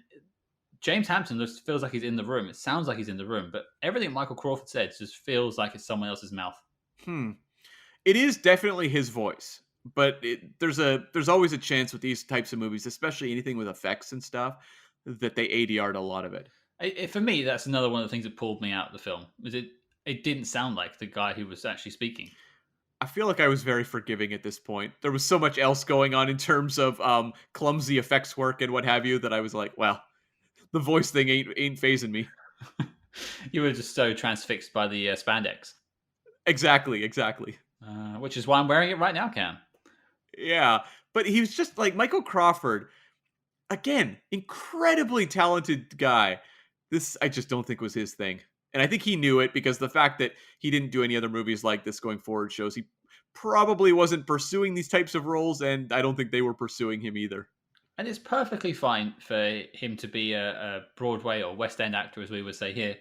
James Hampton feels like he's in the room. It sounds like he's in the room, but everything Michael Crawford said just feels like it's someone else's mouth.
It is definitely his voice, But there's always a chance with these types of movies, especially anything with effects and stuff, that they ADR'd a lot of it.
For me, that's another one of the things that pulled me out of the film. Was it didn't sound like the guy who was actually speaking.
I feel like I was very forgiving at this point. There was so much else going on in terms of clumsy effects work and what have you that I was like, well, the voice thing ain't phasing me.
You were just so transfixed by the spandex,
Exactly.
which is why I'm wearing it right now, Cam.
Yeah, but he was just like Michael Crawford. Again, incredibly talented guy. This I just don't think was his thing. And I think he knew it because the fact that he didn't do any other movies like this going forward shows he probably wasn't pursuing these types of roles, and I don't think they were pursuing him either.
And it's perfectly fine for him to be a Broadway or West End actor, as we would say here,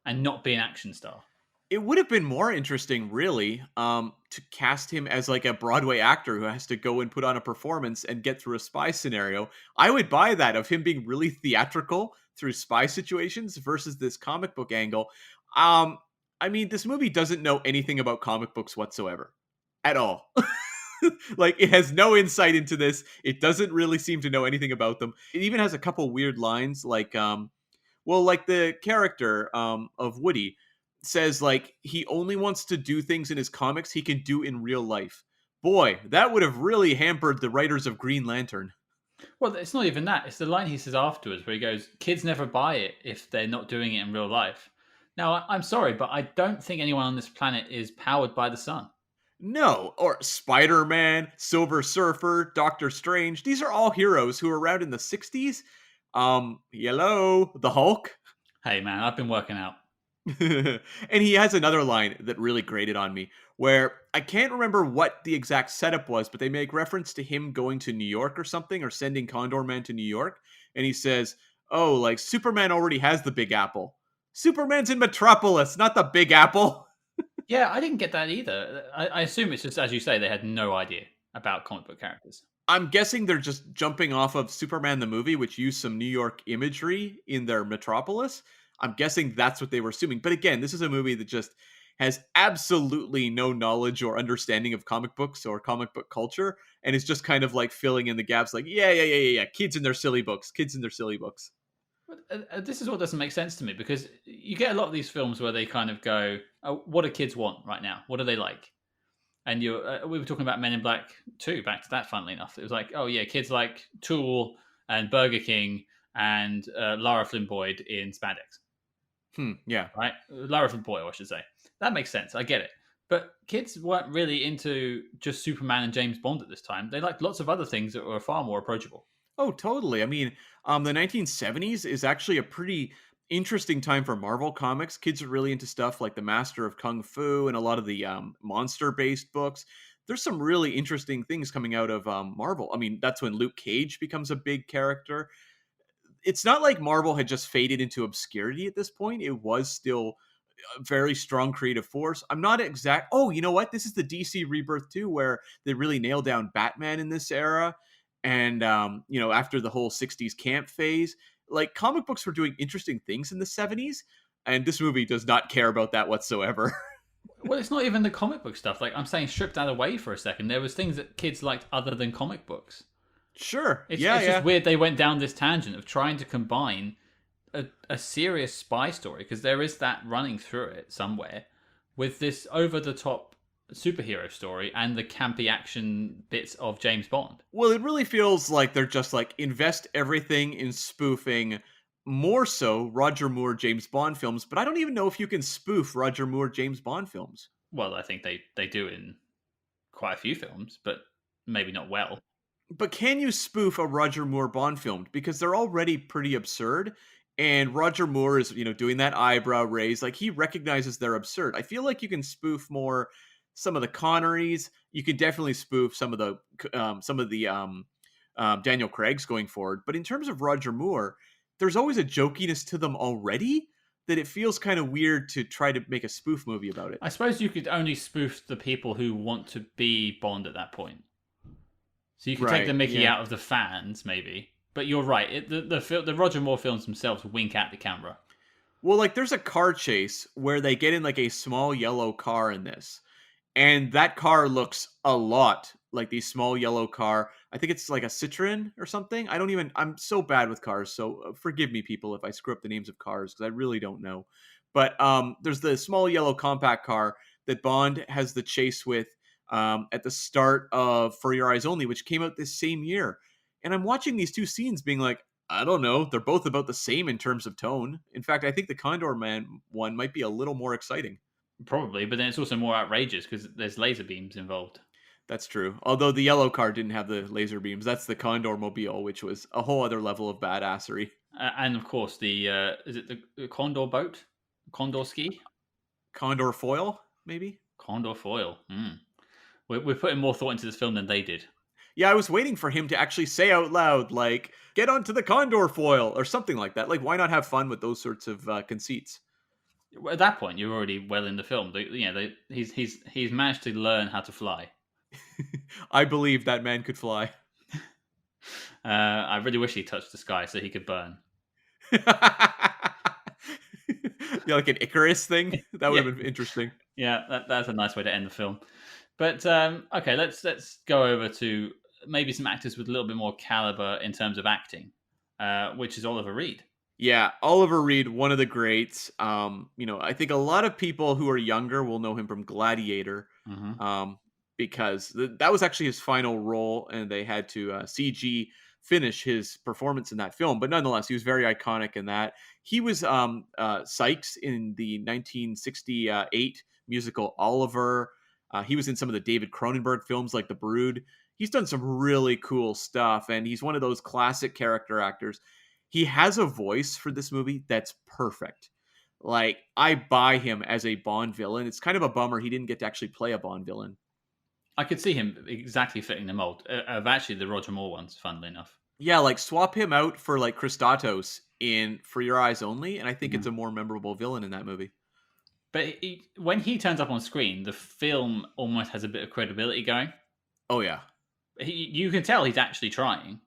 and not be an action star.
It would have been more interesting, really, to cast him as like a Broadway actor who has to go and put on a performance and get through a spy scenario. I would buy that of him being really theatrical through spy situations versus this comic book angle. I mean, this movie doesn't know anything about comic books whatsoever, at all. Like, it has no insight into this. It doesn't really seem to know anything about them. It even has a couple weird lines, like, well, like the character of Woody says, like, he only wants to do things in his comics he can do in real life. Boy, that would have really hampered the writers of Green Lantern.
Well, it's not even that. It's the line he says afterwards where he goes, "Kids never buy it if they're not doing it in real life." Now, I'm sorry, but I don't think anyone on this planet is powered by the sun.
No, or Spider-Man, Silver Surfer, Doctor Strange. These are all heroes who were around in the 60s. Hello, the Hulk.
Hey, man, I've been working out.
And he has another line that really grated on me where I can't remember what the exact setup was, but they make reference to him going to New York or something, or sending Condorman to New York. And he says, oh, like Superman already has the Big Apple. Superman's in Metropolis, not the Big Apple.
Yeah, I didn't get that either. I assume it's just, as you say, they had no idea about comic book characters.
I'm guessing they're just jumping off of Superman the movie, which used some New York imagery in their Metropolis. I'm guessing that's what they were assuming. But again, this is a movie that just has absolutely no knowledge or understanding of comic books or comic book culture, and is just kind of like filling in the gaps, like, yeah. Kids in their silly books.
But this is what doesn't make sense to me, because you get a lot of these films where they kind of go, oh, what do kids want right now? What do they like? And we were talking about Men in Black 2, back to that, funnily enough. It was like, oh, yeah, kids like Tool and Burger King and Lara Flynn Boyd in spandex.
Yeah.
Right? Lara Flynn Boyle, I should say. That makes sense. I get it. But kids weren't really into just Superman and James Bond at this time. They liked lots of other things that were far more approachable.
Oh, totally. I mean, the 1970s is actually a pretty interesting time for Marvel comics. Kids are really into stuff like The Master of Kung Fu and a lot of the monster-based books. There's some really interesting things coming out of Marvel. I mean, that's when Luke Cage becomes a big character. It's not like Marvel had just faded into obscurity at this point. It was still a very strong creative force. I'm not exact. Oh, you know what? This is the DC Rebirth too, where they really nailed down Batman in this era. And, after the whole 60s camp phase, like, comic books were doing interesting things in the 70s. And this movie does not care about that whatsoever.
Well, it's not even the comic book stuff. Like, I'm saying, stripped that away for a second. There was things that kids liked other than comic books.
Sure.
It's just weird they went down this tangent of trying to combine a serious spy story, because there is that running through it somewhere, with this over-the-top superhero story and the campy action bits of James Bond.
Well, it really feels like they're just like, invest everything in spoofing more so Roger Moore James Bond films, but I don't even know if you can spoof Roger Moore James Bond films.
Well, I think they do in quite a few films, but maybe not well.
But can you spoof a Roger Moore Bond film? Because they're already pretty absurd. And Roger Moore is, doing that eyebrow raise. Like, he recognizes they're absurd. I feel like you can spoof more some of the Connerys. You can definitely spoof some of the Daniel Craig's going forward. But in terms of Roger Moore, there's always a jokiness to them already that it feels kind of weird to try to make a spoof movie about it.
I suppose you could only spoof the people who want to be Bond at that point. So you could take the Mickey out of the fans, maybe. But you're right. The Roger Moore films themselves wink at the camera.
Well, like, there's a car chase where they get in like a small yellow car in this. And that car looks a lot like the small yellow car. I think it's like a Citroen or something. I don't even. I'm so bad with cars, so forgive me, people, if I screw up the names of cars because I really don't know. But there's the small yellow compact car that Bond has the chase with at the start of For Your Eyes Only, which came out this same year. And I'm watching these two scenes, being like, I don't know, they're both about the same in terms of tone. In fact, I think the Condor Man one might be a little more exciting.
Probably, but then it's also more outrageous because there's laser beams involved.
That's true. Although the yellow car didn't have the laser beams. That's the Condor Mobile, which was a whole other level of badassery.
And of course, the is it the Condor boat, Condor ski,
Condor foil, maybe?
Condor foil. We're putting more thought into this film than they did.
Yeah, I was waiting for him to actually say out loud, like, get onto the Condor foil or something like that. Like, why not have fun with those sorts of conceits?
At that point, you're already well in the film. He's managed to learn how to fly.
I believe that man could fly.
I really wish he touched the sky so he could burn.
Yeah, like an Icarus thing. That would
Yeah,
have been interesting.
yeah, that's a nice way to end the film. But okay, let's go over to maybe some actors with a little bit more caliber in terms of acting, which is Oliver Reed.
Yeah, Oliver Reed, one of the greats. I think a lot of people who are younger will know him from Gladiator,
Hmm.
um, because that was actually his final role, and they had to CG finish his performance in that film. But nonetheless, he was very iconic in that. He was Sykes in the 1968 musical Oliver. He was in some of the David Cronenberg films like The Brood. He's done some really cool stuff, and he's one of those classic character actors. He has a voice for this movie that's perfect. Like, I buy him as a Bond villain. It's kind of a bummer he didn't get to actually play a Bond villain.
I could see him exactly fitting the mold of actually the Roger Moore ones. Funnily enough.
Yeah, like swap him out for like Christatos in For Your Eyes Only, and I think it's
Mhm.
a more memorable villain in that movie.
But when he turns up on screen, the film almost has a bit of credibility going.
Oh yeah.
You can tell he's actually trying,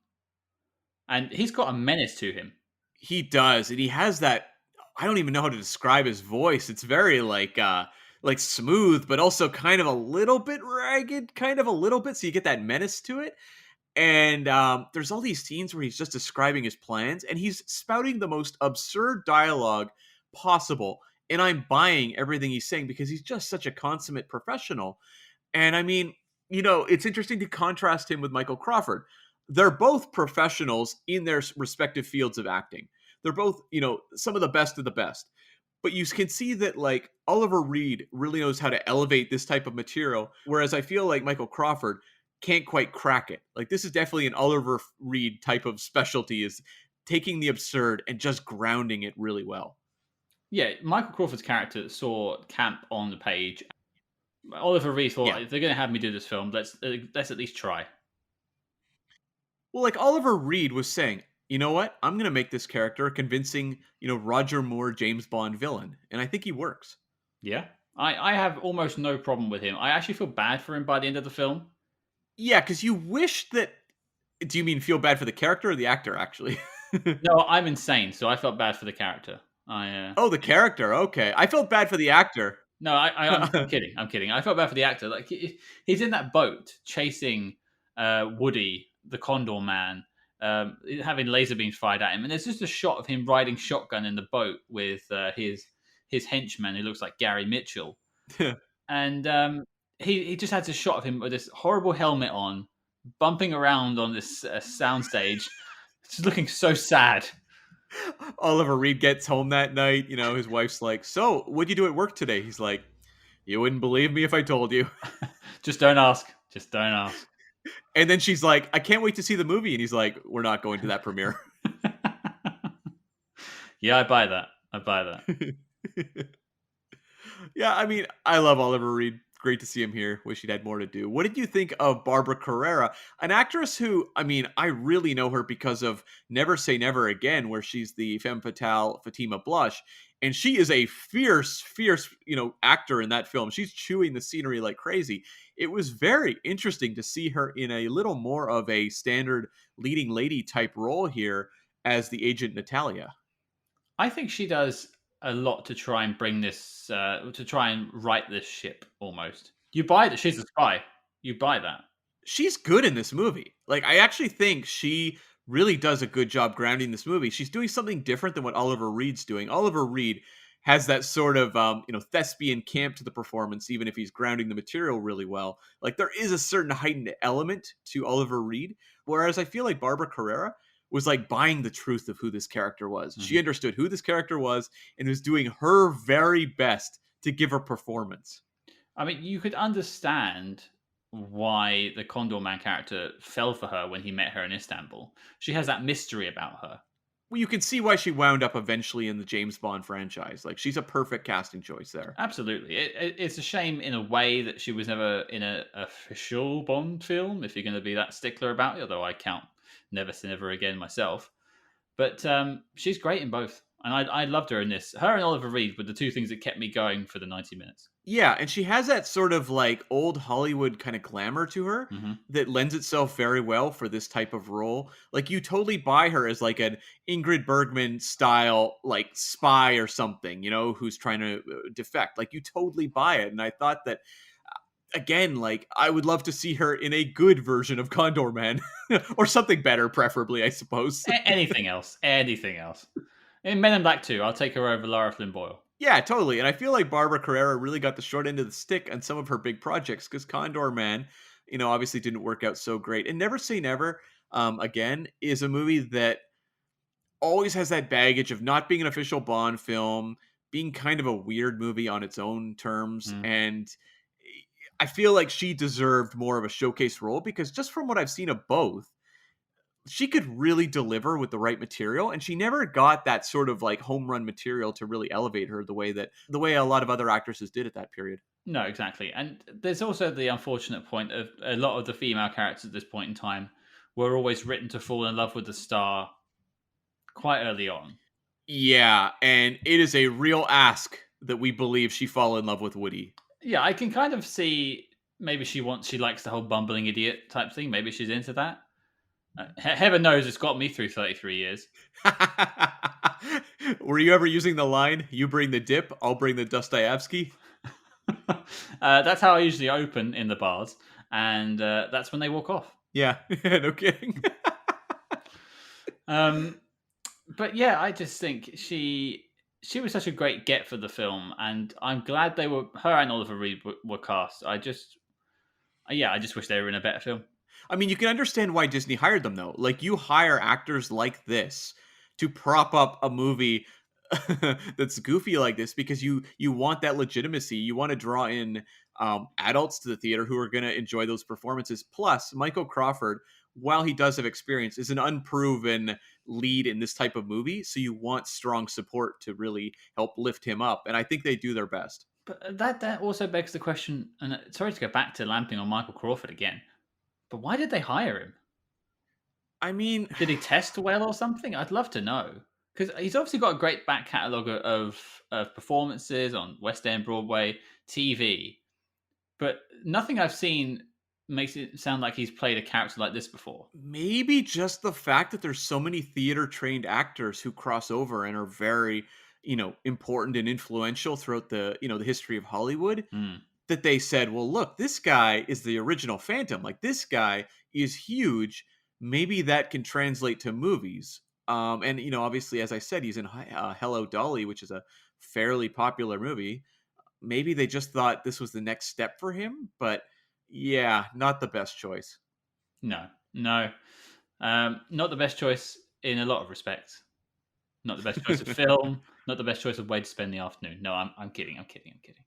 and he's got a menace to him.
He does, and he has that. I don't even know how to describe his voice. It's very like smooth, but also kind of a little bit ragged, kind of a little bit. So you get that menace to it. And there's all these scenes where he's just describing his plans, and he's spouting the most absurd dialogue possible. And I'm buying everything he's saying because he's just such a consummate professional. And I mean, it's interesting to contrast him with Michael Crawford. They're both professionals in their respective fields of acting. They're both, some of the best of the best. But you can see that, like, Oliver Reed really knows how to elevate this type of material, whereas I feel like Michael Crawford can't quite crack it. Like, this is definitely an Oliver Reed type of specialty, is taking the absurd and just grounding it really well.
Yeah, Michael Crawford's character saw camp on the page. Oliver Reed
Yeah.
thought, if they're going to have me do this film, let's at least try.
Well, like Oliver Reed was saying, you know what? I'm going to make this character a convincing, Roger Moore James Bond villain. And I think he works.
Yeah, I have almost no problem with him. I actually feel bad for him by the end of the film.
Yeah, because you wish that. Do you mean feel bad for the character or the actor, actually?
No, I'm insane, so I felt bad for the character.
Oh, the character. Okay. I felt bad for the actor.
No, I'm kidding. I'm kidding. I felt bad for the actor. Like he's in that boat chasing Woody, the Condor Man, having laser beams fired at him, and there's just a shot of him riding shotgun in the boat with his henchman who looks like Gary Mitchell, and he just has a shot of him with this horrible helmet on, bumping around on this soundstage, just looking so sad.
Oliver Reed gets home that night. His wife's like, "So, what'd you do at work today?" He's like, "You wouldn't believe me if I told you."
Just don't ask. Just don't ask.
And then she's like, "I can't wait to see the movie." And he's like, "We're not going to that premiere."
Yeah, I buy that. I buy that.
Yeah, I mean, I love Oliver Reed. Great to see him here. Wish he'd had more to do. What did you think of Barbara Carrera, an actress who, I mean, I really know her because of Never Say Never Again, where she's the femme fatale Fatima Blush, and she is a fierce, fierce, actor in that film. She's chewing the scenery like crazy. It was very interesting to see her in a little more of a standard leading lady type role here as the agent Natalia.
I think she does a lot to try and bring this, to try and right this ship almost. You buy that she's a spy. You buy that.
she's good in this movie. Like, I actually think she really does a good job grounding this movie. She's doing something different than what Oliver Reed's doing. Oliver Reed has that sort of thespian camp to the performance, even if he's grounding the material really well. Like, there is a certain heightened element to Oliver Reed, whereas I feel like Barbara Carrera was like buying the truth of who this character was. She
Mhm.
understood who this character was and was doing her very best to give her performance.
I mean, you could understand why the Condor Man character fell for her when he met her in Istanbul. She has that mystery about her.
Well, you can see why she wound up eventually in the James Bond franchise. Like, she's a perfect casting choice there.
Absolutely. It's a shame in a way that she was never in an official Bond film, if you're going to be that stickler about it, although I count Never Say Never Again myself. But she's great in both. And I loved her in this. Her and Oliver Reed were the two things that kept me going for the 90 minutes.
Yeah, and she has that sort of like old Hollywood kind of glamour to her
Hmm.
that lends itself very well for this type of role. Like, you totally buy her as like an Ingrid Bergman style like spy or something, who's trying to defect. Like, you totally buy it. And I thought that again, like, I would love to see her in a good version of Condor Man or something better, preferably, I suppose.
Anything else. Anything else. In Men in Black 2, I'll take her over Laura Flynn Boyle.
Yeah, totally. And I feel like Barbara Carrera really got the short end of the stick on some of her big projects because Condor Man, obviously didn't work out so great. And Never Say Never, again, is a movie that always has that baggage of not being an official Bond film, being kind of a weird movie on its own terms.
Mm.
And I feel like she deserved more of a showcase role because just from what I've seen of both, she could really deliver with the right material, and she never got that sort of like home run material to really elevate her the way a lot of other actresses did at that period.
No, exactly. And there's also the unfortunate point of a lot of the female characters at this point in time were always written to fall in love with the star quite early on.
Yeah, and it is a real ask that we believe she fall in love with Woody.
Yeah, I can kind of see maybe she likes the whole bumbling idiot type thing. Maybe she's into that. Heaven knows it's got me through 33 years.
Were you ever using the line, "You bring the dip, I'll bring the Dostoevsky"?
That's how I usually open in the bars, and that's when they walk off.
Yeah, no kidding.
But yeah, I just think she was such a great get for the film, and I'm glad they were her and Oliver Reed were cast. I just wish they were in a better film.
I mean, you can understand why Disney hired them, though. Like, you hire actors like this to prop up a movie that's goofy like this because you want that legitimacy. You want to draw in adults to the theater who are going to enjoy those performances. Plus, Michael Crawford, while he does have experience, is an unproven lead in this type of movie. So you want strong support to really help lift him up, and I think they do their best.
But that also begs the question, and sorry to go back to lamping on Michael Crawford again, but why did they hire him?
I mean,
Did he test well or something? I'd love to know because he's obviously got a great back catalogue of performances on West End, Broadway, TV, but nothing I've seen makes it sound like he's played a character like this before.
maybe just the fact that there's so many theater trained actors who cross over and are very, important and influential throughout the history of Hollywood,
Mm,
that they said, well, look, this guy is the original Phantom. Like, this guy is huge. Maybe that can translate to movies. And, obviously, as I said, he's in Hello Dolly, which is a fairly popular movie. Maybe they just thought this was the next step for him. But yeah, not the best choice.
no, not the best choice in a lot of respects. Not the best choice of film. Not the best choice of way to spend the afternoon. No, I'm kidding. I'm kidding. I'm kidding.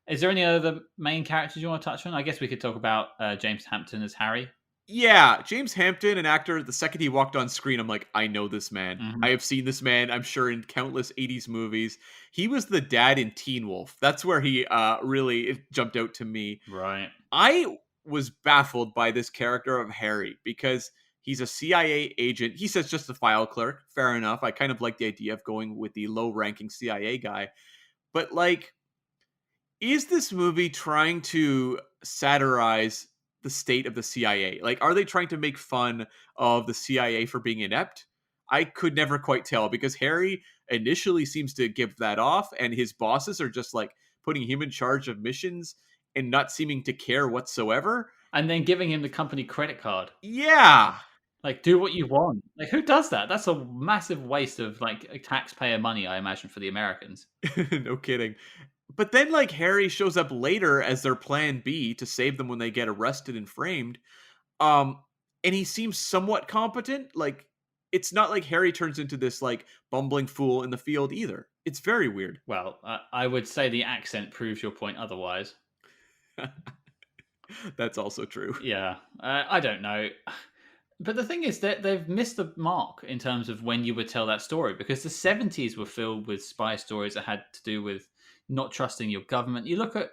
Is there any other main characters you want to touch on? I guess we could talk about James Hampton as Harry.
Yeah, James Hampton, an actor, the second he walked on screen, I'm like, I know this man. I
Hmm.
have seen this man, I'm sure, in countless 80s movies. He was the dad in Teen Wolf. That's where he really jumped out to me.
Right.
I was baffled by this character of Harry because he's a CIA agent. He says just a file clerk. Fair enough. I kind of like the idea of going with the low ranking CIA guy. But, like, is this movie trying to satirize the state of the CIA? Like, are they trying to make fun of the CIA for being inept? I could never quite tell because Harry initially seems to give that off, and his bosses are just like putting him in charge of missions and not seeming to care whatsoever.
And then giving him the company credit card.
Yeah.
Like, do what you want. Like, who does that? That's a massive waste of like taxpayer money, I imagine, for the Americans.
No kidding. But then, like, Harry shows up later as their plan B to save them when they get arrested and framed. Um, and he seems somewhat competent. Like, it's not like Harry turns into this like bumbling fool in the field either. It's very weird.
Well, I would say the accent proves your point otherwise.
That's also true.
Yeah, I don't know. But the thing is that they've missed the mark in terms of when you would tell that story, because the 70s were filled with spy stories that had to do with not trusting your government. You look at,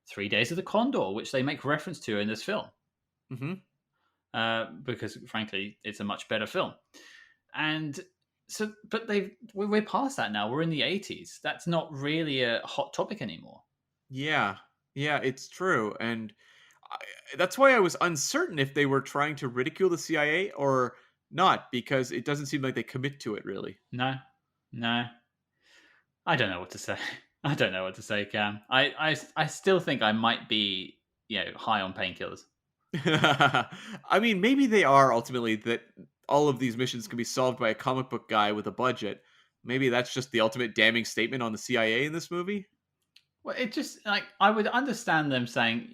3 Days of the Condor, which they make reference to in this film,
Hmm.
because frankly, it's a much better film. And so, but we're past that now. We're in the 80s. That's not really a hot topic anymore.
Yeah, yeah, it's true, and I, that's why I was uncertain if they were trying to ridicule the CIA or not, because it doesn't seem like they commit to it really.
No, no. I don't know what to say. I don't know what to say, Cam. I still think I might be, high on painkillers.
I mean, maybe they are ultimately that all of these missions can be solved by a comic book guy with a budget. Maybe that's just the ultimate damning statement on the CIA in this movie.
Well, it just like I would understand them saying,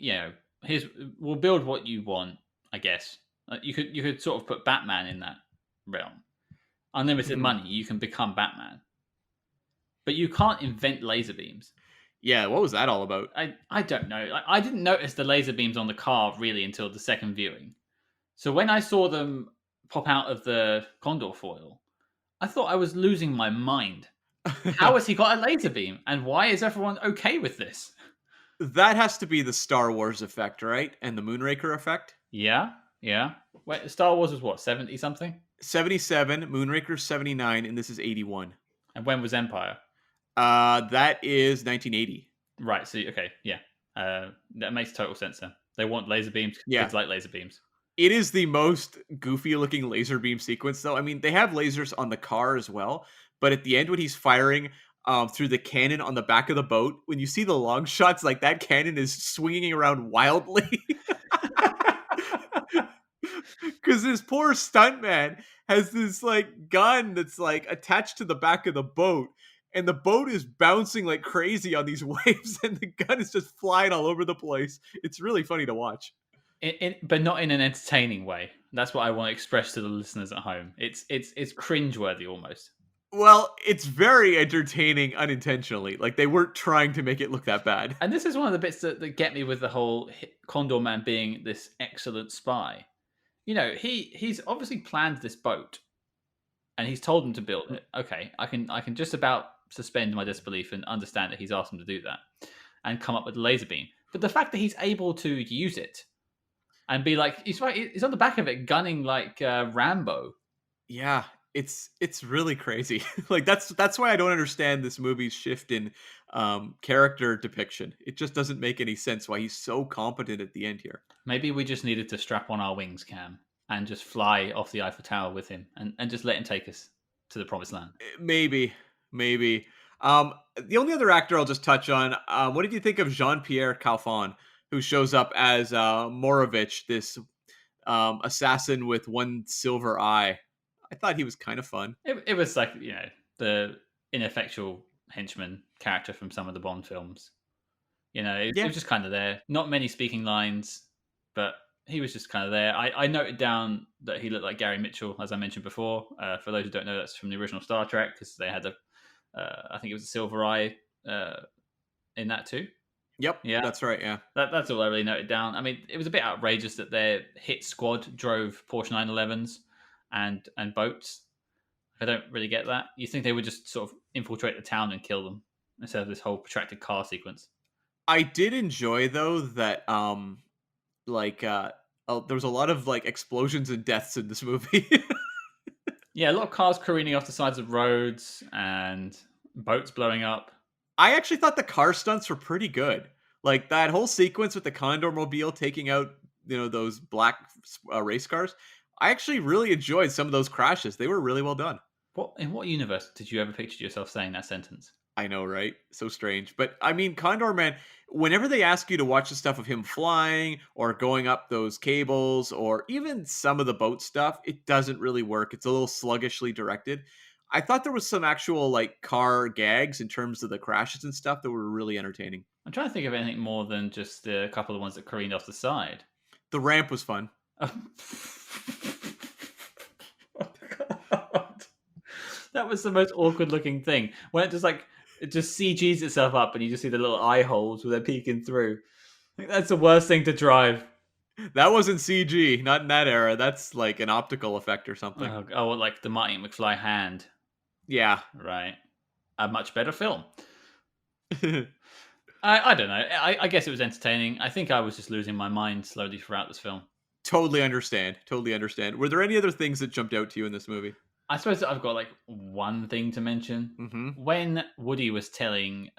here's we'll build what you want. I guess you could sort of put Batman in that realm. Unlimited
Mhm.
money, you can become Batman, but you can't invent laser beams.
Yeah, what was that all about?
I don't know. I didn't notice the laser beams on the car really until the second viewing. So when I saw them pop out of the condor foil, I thought I was losing my mind. How has he got a laser beam? And why is everyone okay with this?
That has to be the Star Wars effect, right? And the Moonraker effect?
Yeah, yeah. Wait, Star Wars was what, 70 something?
77, Moonraker 79, and this is 81.
And when was Empire?
That is 1980.
Right, so, okay, yeah. That makes total sense then. They want laser beams.
Yeah.
Kids like laser beams.
It is the most goofy looking laser beam sequence, though. I mean, they have lasers on the car as well, but at the end when he's firing through the cannon on the back of the boat, when you see the long shots, like that cannon is swinging around wildly. Because this poor stuntman has this like gun that's like attached to the back of the boat, and the boat is bouncing like crazy on these waves, and the gun is just flying all over the place. It's really funny to watch.
But not in an entertaining way. That's what I want to express to the listeners at home. It's cringeworthy almost.
Well, it's very entertaining unintentionally. Like they weren't trying to make it look that bad.
And this is one of the bits that get me with the whole Condorman being this excellent spy. He's obviously planned this boat, and he's told them to build it. Okay, I can just about suspend my disbelief and understand that he's asked them to do that and come up with a laser beam. But the fact that he's able to use it and be like, he's right, he's on the back of it gunning like Rambo.
Yeah, it's really crazy. Like that's why I don't understand this movie's shift in character depiction. It just doesn't make any sense why he's so competent at the end here.
Maybe we just needed to strap on our wings, Cam, and just fly off the Eiffel Tower with him and just let him take us to the promised land.
Maybe. The only other actor I'll just touch on. What did you think of Jean-Pierre Kalfon, who shows up as Morovich, this assassin with one silver eye? I thought he was kind of fun.
It was like, the ineffectual henchman character from some of the Bond films. It
Yeah.
was just kind of there. Not many speaking lines, but he was just kind of there. I noted down that he looked like Gary Mitchell, as I mentioned before. For those who don't know, that's from the original Star Trek, because they had I think it was a silver eye in that too.
Yep.
Yeah.
That's right. Yeah.
That's all I really noted down. I mean, it was a bit outrageous that their hit squad drove Porsche 911s and boats. I don't really get that. You think they would just sort of infiltrate the town and kill them instead of this whole protracted car sequence?
I did enjoy though that like there was a lot of like explosions and deaths in this movie.
Yeah, a lot of cars careening off the sides of roads and boats blowing up.
I actually thought the car stunts were pretty good. Like that whole sequence with the Condor Mobile taking out, those black race cars. I actually really enjoyed some of those crashes. They were really well done.
In what universe did you ever picture yourself saying that sentence?
I know, right? So strange. But I mean, Condor Man, whenever they ask you to watch the stuff of him flying or going up those cables or even some of the boat stuff, it doesn't really work. It's a little sluggishly directed. I thought there was some actual like car gags in terms of the crashes and stuff that were really entertaining.
I'm trying to think of anything more than just a couple of ones that careened off the side.
The ramp was fun.
Oh, God. That was the most awkward looking thing. When it just CGs itself up and you just see the little eye holes where they're peeking through. I think that's the worst thing to drive.
That wasn't CG, not in that era. That's like an optical effect or something.
Oh, like the Marty McFly hand.
Yeah.
Right. A much better film. I don't know. I guess it was entertaining. I think I was just losing my mind slowly throughout this film.
Totally understand. Totally understand. Were there any other things that jumped out to you in this movie?
I suppose that I've got like one thing to mention.
Mm-hmm.
When Woody was telling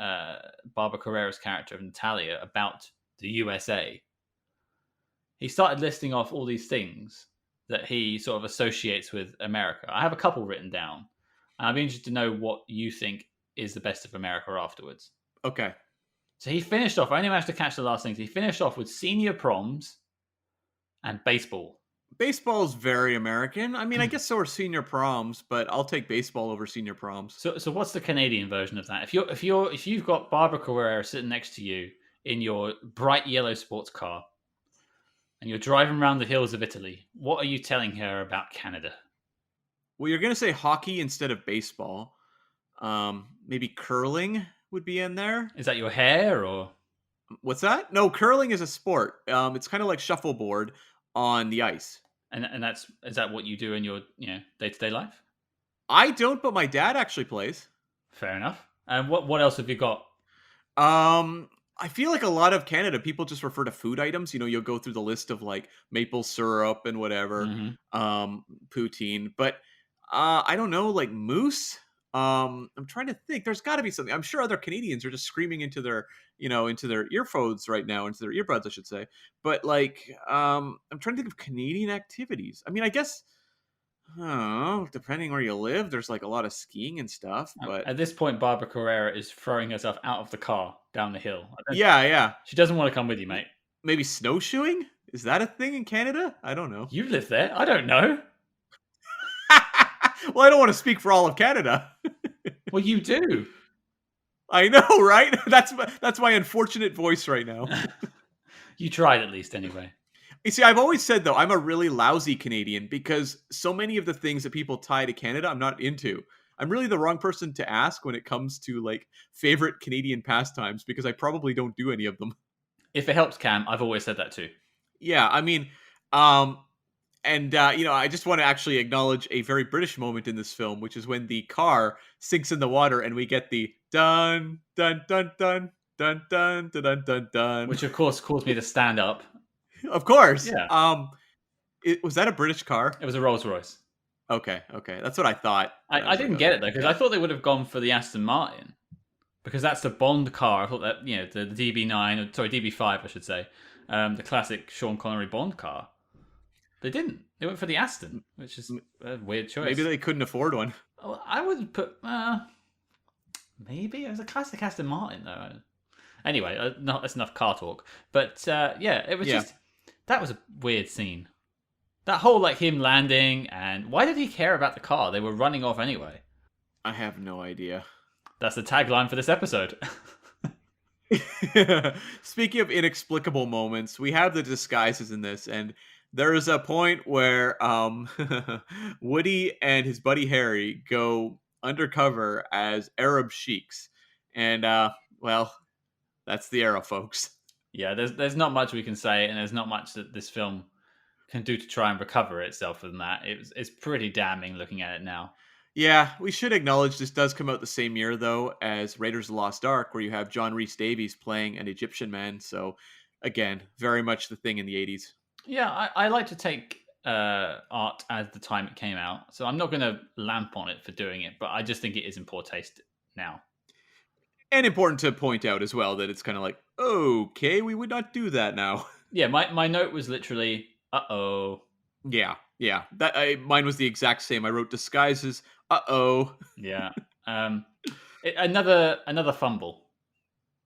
Barbara Carrera's character of Natalia about the USA, he started listing off all these things that he sort of associates with America. I have a couple written down. And I'd be interested to know what you think is the best of America afterwards.
Okay.
So he finished off, I only managed to catch the last things. He finished off with senior proms and baseball.
Baseball's very American. I mean, I guess so are senior proms, but I'll take baseball over senior proms.
So what's the Canadian version of that? If you've got Barbara Carrera sitting next to you in your bright yellow sports car and you're driving around the hills of Italy, what are you telling her about Canada?
Well, you're going to say hockey instead of baseball. Maybe curling would be in there.
Is that your hair or?
What's that? No, curling is a sport. It's kind of like shuffleboard on the ice.
And is that what you do in your day-to-day life?
I don't, but my dad actually plays.
Fair enough. And what else have you got?
I feel like a lot of Canada people just refer to food items. You know, you'll go through the list of like maple syrup and whatever, poutine. But I don't know, like moose. I'm trying to think. There's got to be something. I'm sure other Canadians are just screaming into their earphones right now, into their earbuds, I should say. But like, I'm trying to think of Canadian activities. I mean, I guess, depending where you live, there's like a lot of skiing and stuff. But
at this point, Barbara Carrera is throwing herself out of the car down the hill.
Yeah.
She doesn't want to come with you, mate.
Maybe snowshoeing? Is that a thing in Canada? I don't know.
You live there. I don't know.
Well, I don't want to speak for all of Canada.
Well, you do.
I know, right? That's my unfortunate voice right now.
You tried at least, anyway.
You see, I've always said, though, I'm a really lousy Canadian because so many of the things that people tie to Canada, I'm not into. I'm really the wrong person to ask when it comes to, like, favorite Canadian pastimes because I probably don't do any of them.
If it helps, Cam, I've always said that too.
Yeah, I mean, I just want to actually acknowledge a very British moment in this film, which is when the car sinks in the water and we get the dun, dun, dun, dun, dun, dun, dun, dun, dun, dun.
Which, of course, caused me to stand up.
Of course.
Yeah.
Was that a British car?
It was a Rolls Royce.
Okay. That's what I thought.
I didn't get it, though, because I thought they would have gone for the Aston Martin. Because that's the Bond car. I thought that, the DB9, sorry, DB5, I should say. The classic Sean Connery Bond car. They didn't. They went for the Aston, which is a weird choice.
Maybe they couldn't afford one.
Oh, I would put... maybe. It was a classic Aston Martin, though. Anyway, that's enough car talk. But, it was just... That was a weird scene. That whole, like, him landing, and... Why did he care about the car? They were running off anyway.
I have no idea.
That's the tagline for this episode.
Speaking of inexplicable moments, we have the disguises in this, and there is a point where Woody and his buddy Harry go undercover as Arab sheiks. And, that's the era, folks.
Yeah, there's not much we can say, and there's not much that this film can do to try and recover itself from that. It's pretty damning looking at it now.
Yeah, we should acknowledge this does come out the same year, though, as Raiders of the Lost Ark, where you have John Rhys Davies playing an Egyptian man. So, again, very much the thing in the 80s.
Yeah, I like to take art as the time it came out. So I'm not going to lamp on it for doing it, but I just think it is in poor taste now.
And important to point out as well that it's kind of like, okay, we would not do that now.
Yeah, my note was literally, uh-oh.
Yeah. Mine was the exact same. I wrote disguises, uh-oh.
Yeah. Another fumble.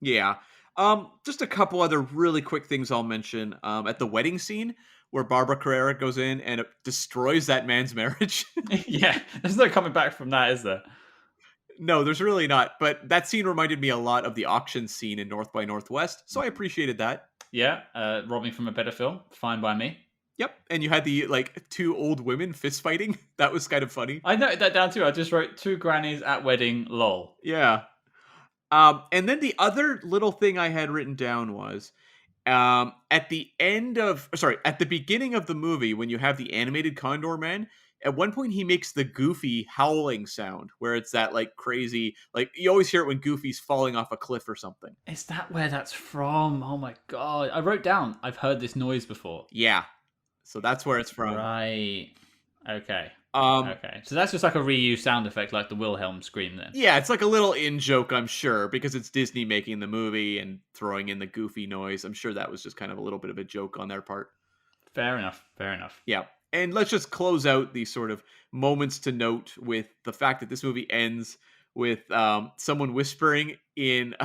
Yeah. Just a couple other really quick things I'll mention. At the wedding scene where Barbara Carrera goes in and destroys that man's marriage.
Yeah, there's no coming back from that, is there?
No, there's really not. But that scene reminded me a lot of the auction scene in North by Northwest, so I appreciated that.
Yeah, robbing from a better film, fine by me.
Yep, and you had the like two old women fist fighting. That was kind of funny.
I noted that down too. I just wrote two grannies at wedding, lol.
Yeah. And then the other little thing I had written down was at the at the beginning of the movie, when you have the animated Condor Man, at one point he makes the Goofy howling sound, where it's that like crazy, like you always hear it when Goofy's falling off a cliff or something.
Is that where that's from? Oh my god. I wrote down, I've heard this noise before.
Yeah, so that's where it's from.
Right. Okay.
Um,
Okay. So that's just like a reused sound effect, like the Wilhelm scream then.
yeah, it's like a little in joke, I'm sure, because it's Disney making the movie and throwing in the Goofy noise. I'm sure that was just kind of a little bit of a joke on their part.
Fair enough. Fair enough.
Yeah. And let's just close out these sort of moments to note with the fact that this movie ends with someone whispering in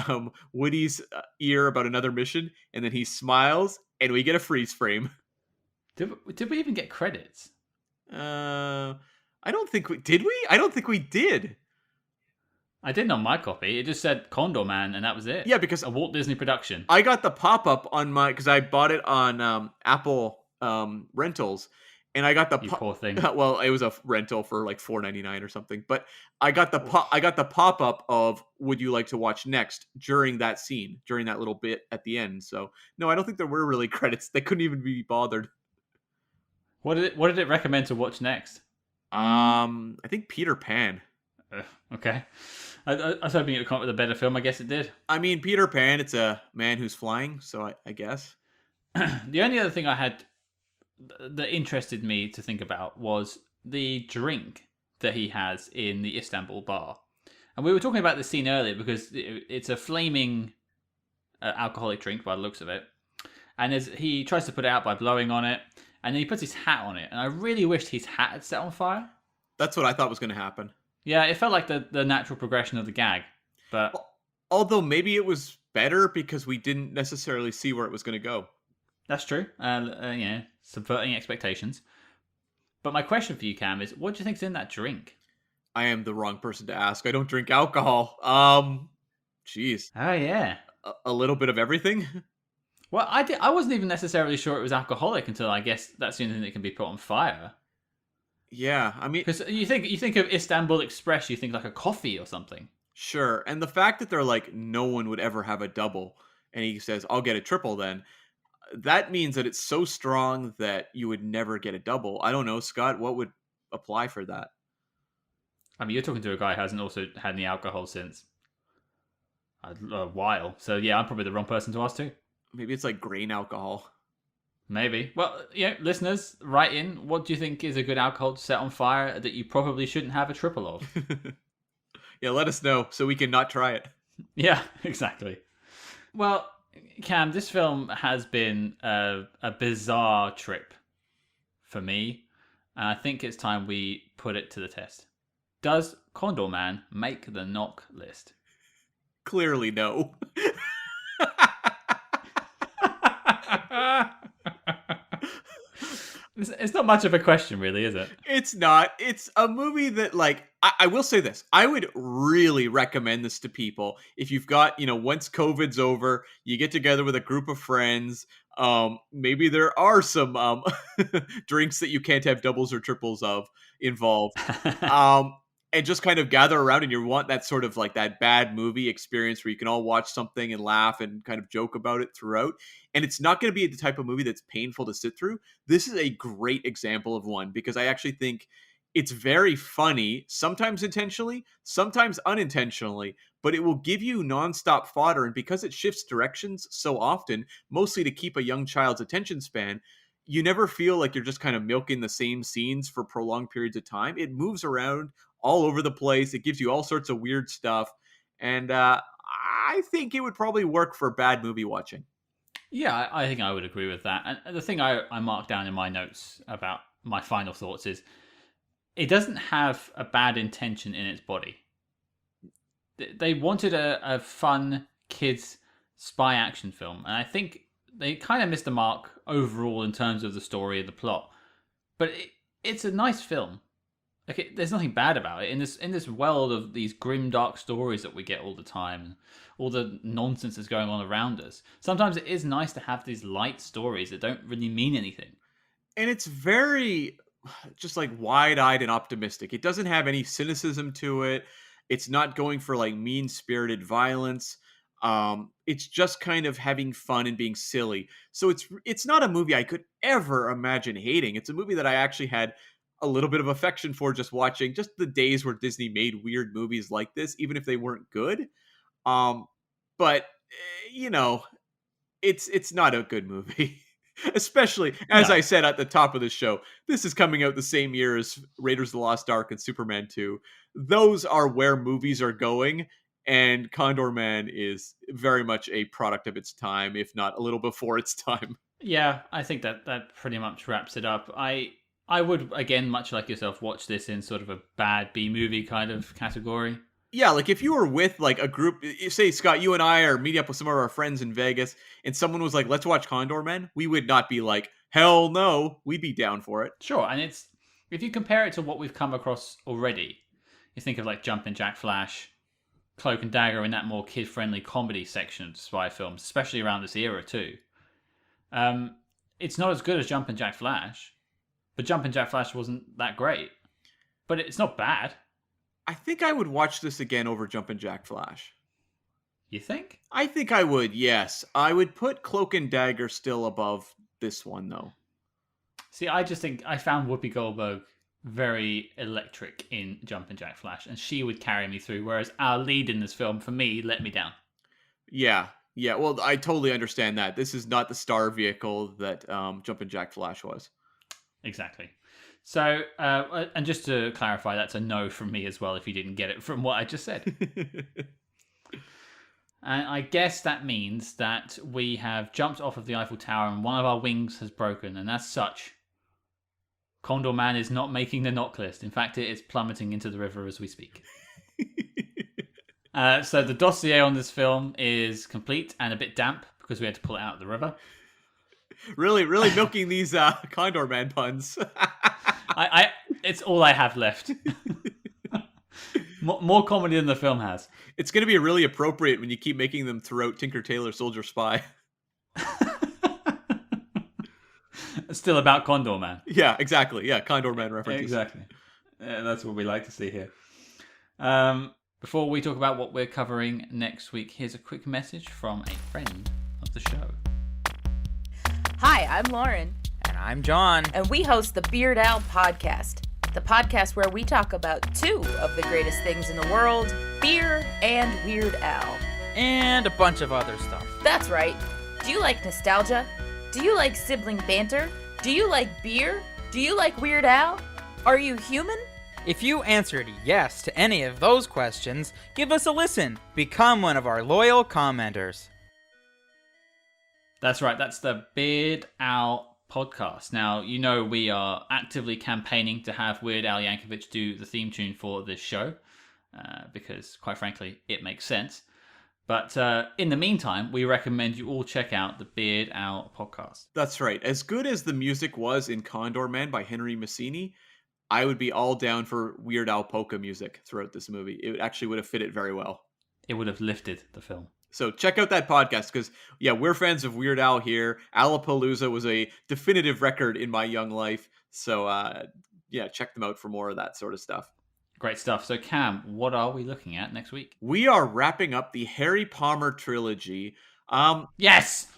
Woody's ear about another mission, and then he smiles, and we get a freeze frame.
Did we even get credits?
I don't think we did. We? I don't think we did.
I didn't on my copy. It just said Condor Man, and that was it.
Yeah, because
a Walt Disney production.
I got the pop up on my because I bought it on Apple rentals, and I got the
You poor thing.
well, it was a rental for like $4.99 or something, but I got the pop up of would you like to watch next during that scene, during that little bit at the end. So no, I don't think there were really credits. They couldn't even be bothered.
What did it recommend to watch next?
I think Peter Pan.
Okay. I was hoping it would come up with a better film. I guess it did.
I mean, Peter Pan, it's a man who's flying, so I guess.
The only other thing I had that interested me to think about was the drink that he has in the Istanbul bar. And we were talking about this scene earlier because it's a flaming alcoholic drink by the looks of it. And he tries to put it out by blowing on it, and then he puts his hat on it. And I really wished his hat had set on fire.
That's what I thought was going to happen.
Yeah, it felt like the natural progression of the gag. But
although maybe it was better because we didn't necessarily see where it was going to go.
That's true. Yeah, subverting expectations. But my question for you, Cam, is what do you think's in that drink?
I am the wrong person to ask. I don't drink alcohol. Jeez.
Oh yeah,
a little bit of everything.
Well, I wasn't even necessarily sure it was alcoholic until I guess that's the only thing that can be put on fire.
Yeah, I mean,
because you think of Istanbul Express, you think like a coffee or something.
Sure, and the fact that they're like no one would ever have a double, and he says I'll get a triple, then that means that it's so strong that you would never get a double. I don't know, Scott, what would apply for that?
I mean, you're talking to a guy who hasn't also had any alcohol since a while, so yeah, I'm probably the wrong person to ask too.
Maybe it's like grain alcohol.
Maybe. Well, yeah, listeners, write in. What do you think is a good alcohol to set on fire that you probably shouldn't have a triple of?
Yeah, let us know so we can not try it.
Yeah, exactly. Well, Cam, this film has been a bizarre trip for me, and I think it's time we put it to the test. Does Condorman make the knock list?
Clearly, no.
It's not much of a question, really, is it?
It's not. It's a movie that, like, I will say this. I would really recommend this to people. If you've got, once COVID's over, you get together with a group of friends. Maybe there are some drinks that you can't have doubles or triples of involved. And just kind of gather around, and you want that sort of like that bad movie experience where you can all watch something and laugh and kind of joke about it throughout. And it's not going to be the type of movie that's painful to sit through. This is a great example of one because I actually think it's very funny, sometimes intentionally, sometimes unintentionally, but it will give you nonstop fodder. And because it shifts directions so often, mostly to keep a young child's attention span, you never feel like you're just kind of milking the same scenes for prolonged periods of time. It moves around all over the place. It gives you all sorts of weird stuff. And I think it would probably work for bad movie watching.
Yeah, I think I would agree with that. And the thing I marked down in my notes about my final thoughts is it doesn't have a bad intention in its body. They wanted a fun kids spy action film, and I think they kind of missed the mark overall in terms of the story and the plot. But it's a nice film. Like there's nothing bad about it in this world of these grim, dark stories that we get all the time, all the nonsense that's going on around us. Sometimes it is nice to have these light stories that don't really mean anything.
And it's very just like wide-eyed and optimistic. It doesn't have any cynicism to it. It's not going for like mean-spirited violence. It's just kind of having fun and being silly. So it's not a movie I could ever imagine hating. It's a movie that I actually had a little bit of affection for just watching just the days where Disney made weird movies like this, even if they weren't good. But you know, it's not a good movie. Especially, as
No.
I said at the top of the show, this is coming out the same year as Raiders of the Lost Ark and Superman 2. Those are where movies are going, and Condorman is very much a product of its time, if not a little before its time.
Yeah, I think that pretty much wraps it up. I would, again, much like yourself, watch this in sort of a bad B movie kind of category.
Yeah, like if you were with like a group, say Scott, you and I are meeting up with some of our friends in Vegas, and someone was like, "Let's watch Condorman," we would not be like, "Hell no!" We'd be down for it.
Sure, and it's if you compare it to what we've come across already, you think of like Jumpin' Jack Flash, Cloak and Dagger in that more kid-friendly comedy section of spy films, especially around this era too. It's not as good as Jumpin' Jack Flash, but Jumpin' Jack Flash wasn't that great. But it's not bad.
I think I would watch this again over Jumpin' Jack Flash.
You think?
I think I would, yes. I would put Cloak and Dagger still above this one, though.
See, I just think I found Whoopi Goldberg very electric in Jumpin' Jack Flash, and she would carry me through, whereas our lead in this film, for me, let me down.
Yeah. Well, I totally understand that. This is not the star vehicle that Jumpin' Jack Flash was.
Exactly. So, and just to clarify, that's a no from me as well if you didn't get it from what I just said. And I guess that means that we have jumped off of the Eiffel Tower and one of our wings has broken, and as such, Condorman is not making the knock list. In fact, it is plummeting into the river as we speak. So the dossier on this film is complete and a bit damp because we had to pull it out of the river.
Really milking these Condorman puns.
It's all I have left. More comedy than the film has.
It's going to be really appropriate when you keep making them throughout Tinker Tailor Soldier Spy.
It's still about Condorman.
Yeah, exactly. Yeah, Condorman references.
Exactly. That's what we like to see here. Before we talk about what we're covering next week, here's a quick message from a friend of the show.
Hi, I'm Lauren.
And I'm John.
And we host the Beard Owl Podcast, the podcast where we talk about two of the greatest things in the world, beer and Weird Al.
And a bunch of other stuff.
That's right. Do you like nostalgia? Do you like sibling banter? Do you like beer? Do you like Weird Al? Are you human?
If you answered yes to any of those questions, give us a listen. Become one of our loyal commenters.
That's right. That's the Beard Owl Podcast. Now, you know we are actively campaigning to have Weird Al Yankovic do the theme tune for this show because, quite frankly, it makes sense. But in the meantime, we recommend you all check out the Beard Owl Podcast.
That's right. As good as the music was in Condorman by Henry Mancini, I would be all down for Weird Al polka music throughout this movie. It actually would have fit it very well.
It would have lifted the film.
So check out that podcast because, yeah, we're fans of Weird Al here. Alapalooza was a definitive record in my young life. So, yeah, check them out for more of that sort of stuff.
Great stuff. So, Cam, what are we looking at next week?
We are wrapping up the Harry Palmer trilogy.
Yes!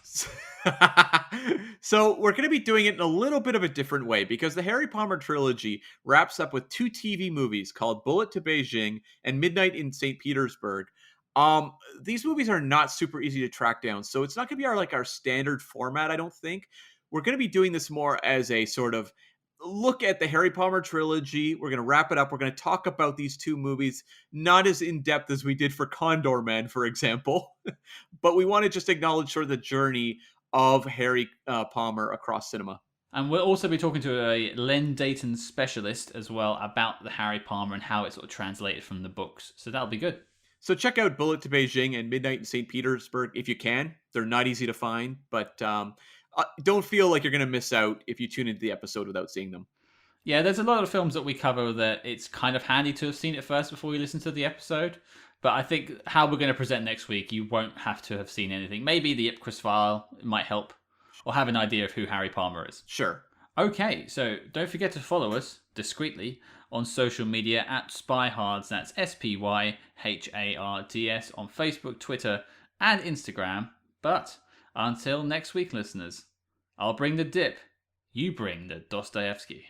So we're going to be doing it in a little bit of a different way because the Harry Palmer trilogy wraps up with 2 TV movies called Bullet to Beijing and Midnight in St. Petersburg. These movies are not super easy to track down, so it's not going to be our standard format, I don't think. We're going to be doing this more as a sort of look at the Harry Palmer trilogy. We're going to wrap it up. We're going to talk about these 2 movies, not as in-depth as we did for Condorman, for example, but we want to just acknowledge sort of the journey of Harry Palmer across cinema.
And we'll also be talking to a Len Dayton specialist as well about the Harry Palmer and how it's sort of translated from the books. So that'll be good.
So check out Bullet to Beijing and Midnight in St. Petersburg if you can. They're not easy to find, but don't feel like you're going to miss out if you tune into the episode without seeing them.
Yeah, there's a lot of films that we cover that it's kind of handy to have seen it first before you listen to the episode. But I think how we're going to present next week, you won't have to have seen anything. Maybe the Ipcris file might help, or have an idea of who Harry Palmer is.
Sure.
Okay, so don't forget to follow us discreetly on social media at SpyHards. That's SpyHards on Facebook, Twitter, and Instagram. But until next week, listeners, I'll bring the dip. You bring the Dostoevsky.